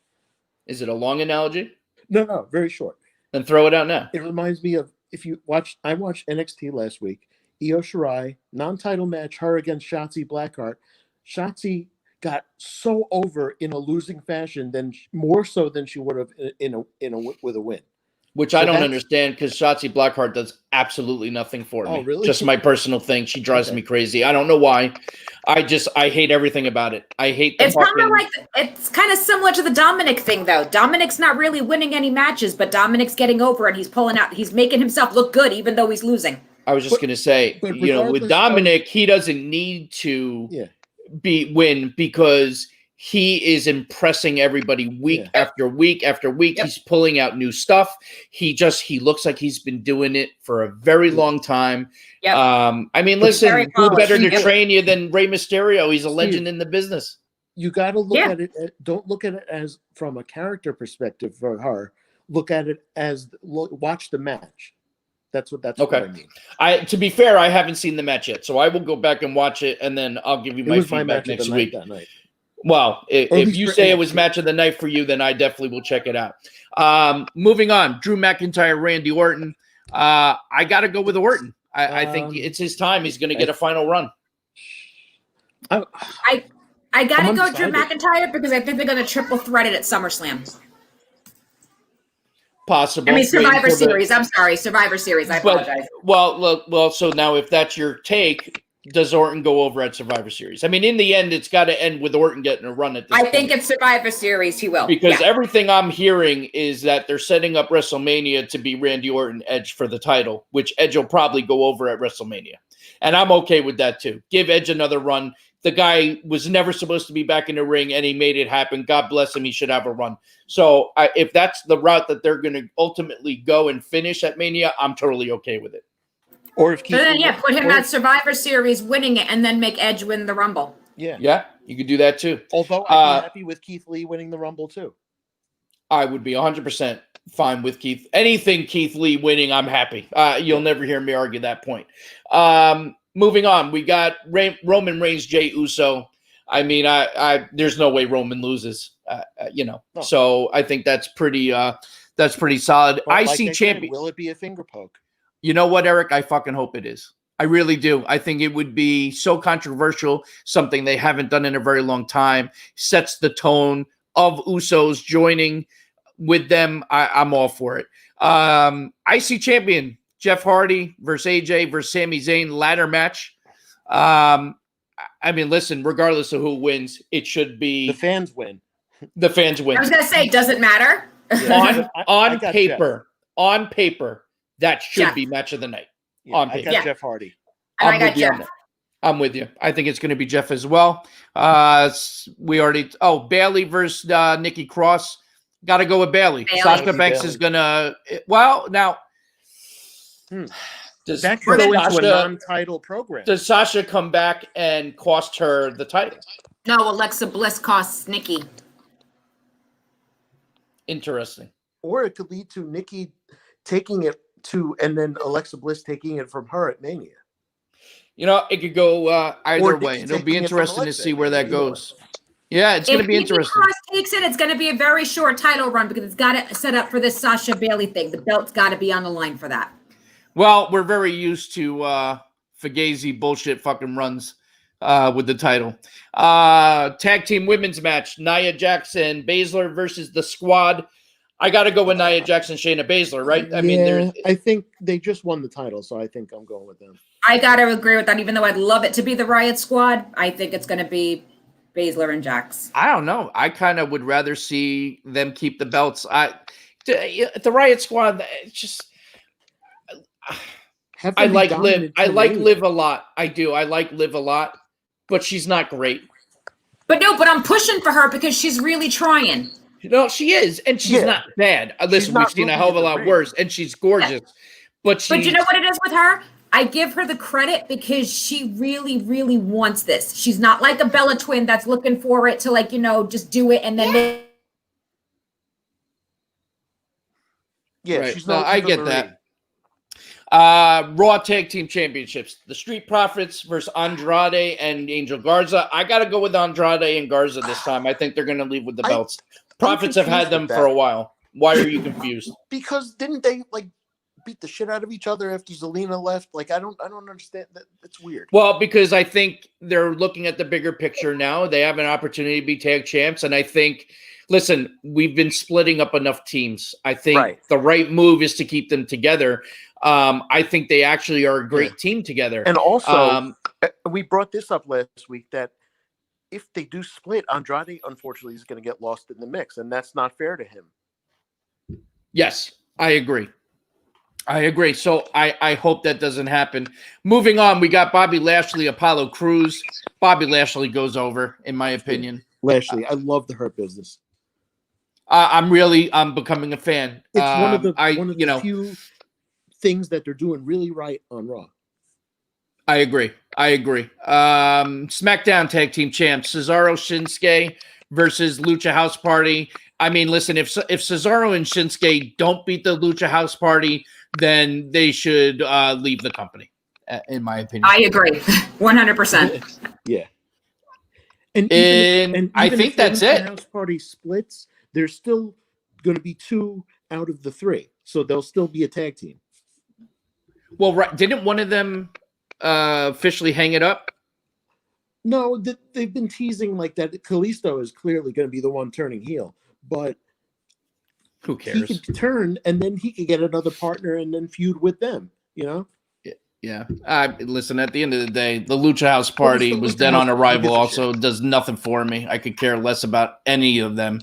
Is it a long analogy? No, very short. Then throw it out now. It reminds me of, I watched NXT last week. Io Shirai, non-title match, her against Shotzi Blackheart. Shotzi got so over in a losing fashion, more so than she would have with a win. Which I don't understand, because Shotzi Blackheart does absolutely nothing for me. Oh, really? Just my personal thing. She drives me crazy. I don't know why. I hate everything about it. I hate the it's kind of similar to the Dominic thing, though. Dominic's not really winning any matches, but Dominic's getting over and he's making himself look good even though he's losing. I was just going to say, with Dominic, he doesn't need to win, because he is impressing everybody week after week after week. Yep. He's pulling out new stuff. He looks like he's been doing it for a very long time. Yep. I mean, listen, who better to train you than Rey Mysterio? He's a legend in the business. You got to look at it. Don't look at it as from a character perspective for her. Look at it as watch the match. That's what I mean. To be fair, I haven't seen the match yet, so I will go back and watch it, and then I'll give you my feedback next week. That night. Well, if you say it was match of the night for you, then I definitely will check it out. Moving on, Drew McIntyre, Randy Orton. I got to go with Orton. I think it's his time. He's going to get a final run. I got to go Drew McIntyre because I think they're going to triple threat it at SummerSlam. Possible. I mean, Survivor Series. I'm sorry, Survivor Series. I apologize. Well, so now if that's your take, does Orton go over at Survivor Series? I mean, in the end, it's got to end with Orton getting a run at this point. I think it's Survivor Series. He will. Because everything I'm hearing is that they're setting up WrestleMania to be Randy Orton Edge for the title, which Edge will probably go over at WrestleMania. And I'm okay with that too. Give Edge another run. The guy was never supposed to be back in the ring, and he made it happen. God bless him. He should have a run. So if that's the route that they're going to ultimately go and finish at Mania, I'm totally okay with it. Or if So then, put him at Survivor Series winning it and then make Edge win the Rumble. Yeah, you could do that too. Although I'd be happy with Keith Lee winning the Rumble too. I would be 100% fine with Keith. Anything Keith Lee winning, I'm happy. You'll never hear me argue that point. Moving on, we got Roman Reigns, Jey Uso. I mean, there's no way Roman loses. No. So I think that's pretty solid. But IC champion. Will it be a finger poke? You know what, Eric? I fucking hope it is. I really do. I think it would be so controversial, something they haven't done in a very long time. Sets the tone of Usos joining with them. I'm all for it. IC champion. Jeff Hardy versus AJ versus Sami Zayn ladder match. I mean, listen, regardless of who wins, it should be the fans win. The fans win. I was gonna say, does it matter? On paper, that should be match of the night. Yeah, on paper. I got Jeff Hardy. And I got Jeff. I'm with you. I think it's going to be Jeff as well. Bailey versus Nikki Cross. Got to go with Bailey. Sasha Banks is going to. Well, now. That could go into a non-title program. Does Sasha come back and cost her the title? No, Alexa Bliss costs Nikki. Interesting. Or it could lead to Nikki taking it to, and then Alexa Bliss taking it from her at Mania. It could go either way. It'll be interesting to see where that goes. Yeah, it's going to be interesting. If Nikki Cross takes it, it's going to be a very short title run because it's got to set up for this Sasha Bailey thing. The belt's got to be on the line for that. Well, we're very used to Fugazi bullshit fucking runs with the title. Tag team women's match, Nia Jax and Baszler versus The Squad. I got to go with Nia Jax and Shayna Baszler, right? I think they just won the title, so I think I'm going with them. I got to agree with that, even though I'd love it to be the Riot Squad. I think it's going to be Baszler and Jax. I don't know. I kind of would rather see them keep the belts. The Riot Squad, it's just... I like Liv. I like Liv a lot. I do. I like Liv a lot, but she's not great. But I'm pushing for her because she's really trying. She is, and she's not bad. Listen, we've seen a hell of a lot worse, and she's gorgeous. Yeah. But you know what it is with her? I give her the credit because she really, really wants this. She's not like a Bella Twin that's looking for it to just do it and then. Right. She's not. I get that. Raw Tag Team Championships. The Street Profits versus Andrade and Angel Garza. I got to go with Andrade and Garza this time. I think they're going to leave with the belts. Profits have had them for a while. Why are you confused? Because didn't they beat the shit out of each other after Zelina left? I don't understand that. It's weird. Well, because I think they're looking at the bigger picture now. They have an opportunity to be tag champs, and I think. Listen, we've been splitting up enough teams. I think the right move is to keep them together. I think they actually are a great team together. And also, we brought this up last week that if they do split, Andrade, unfortunately, is going to get lost in the mix, and that's not fair to him. Yes, I agree. So I hope that doesn't happen. Moving on, we got Bobby Lashley, Apollo Crews. Bobby Lashley goes over, in my opinion. Lashley, I love the Hurt Business. I'm becoming a fan. It's one of the few things that they're doing really right on Raw. I agree. SmackDown Tag Team Champs, Cesaro Shinsuke versus Lucha House Party. I mean, listen, if Cesaro and Shinsuke don't beat the Lucha House Party, then they should leave the company, in my opinion. I agree. 100%. Yeah. And I think that's it. House Party splits. There's still going to be 2 out of the 3, so they'll still be a tag team. Well, right? Didn't one of them officially hang it up? No, they've been teasing like that. Kalisto is clearly going to be the one turning heel, but who cares? He could turn, and then he could get another partner and then feud with them. Yeah. Listen, at the end of the day, the Lucha House Party was dead on arrival. Also, does nothing for me. I could care less about any of them.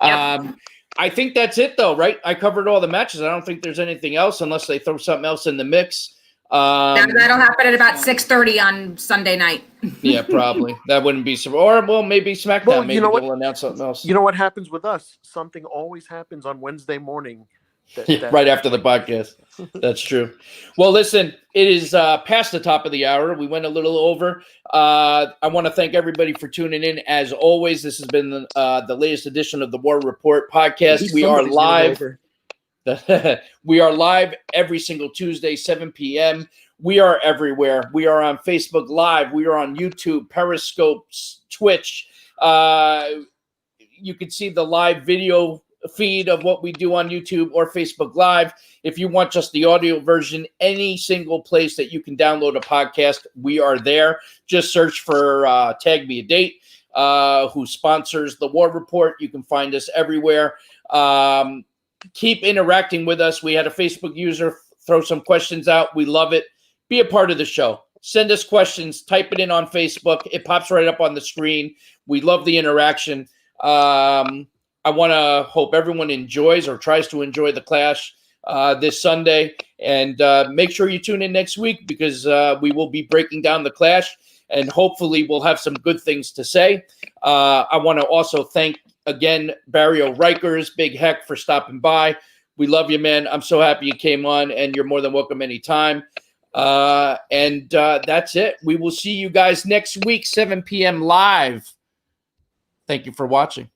Yep. I think that's it, though, right? I covered all the matches. I don't think there's anything else unless they throw something else in the mix. That'll happen at about 6:30 on Sunday night. Yeah, probably. That wouldn't be some, or well, maybe SmackDown. Well, maybe you know what? they'll announce something else. You know what happens with us? Something always happens on Wednesday morning. Right after the podcast. That's true. Well, listen, it is past the top of the hour. We went a little over. I want to thank everybody for tuning in. As always, this has been the latest edition of the War Report podcast. We are live. We are live every single Tuesday, 7 p.m. We are everywhere. We are on Facebook Live. We are on YouTube, Periscope, Twitch. You can see the live video feed of what we do on YouTube or Facebook Live. If you want just the audio version, any single place that you can download a podcast, we are there. Just search for Tag Me a Date, who sponsors the War Report. You can find us everywhere. Keep interacting with us. We had a Facebook user throw some questions out. We love it. Be a part of the show. Send us questions. Type it in on Facebook. It pops right up on the screen. We love the interaction. I want to hope everyone enjoys or tries to enjoy the Clash this Sunday. And make sure you tune in next week because we will be breaking down the Clash. And hopefully we'll have some good things to say. I want to also thank, again, Barrio Rikers, Big Heck, for stopping by. We love you, man. I'm so happy you came on, and you're more than welcome anytime. And that's it. We will see you guys next week, 7 p.m. live. Thank you for watching.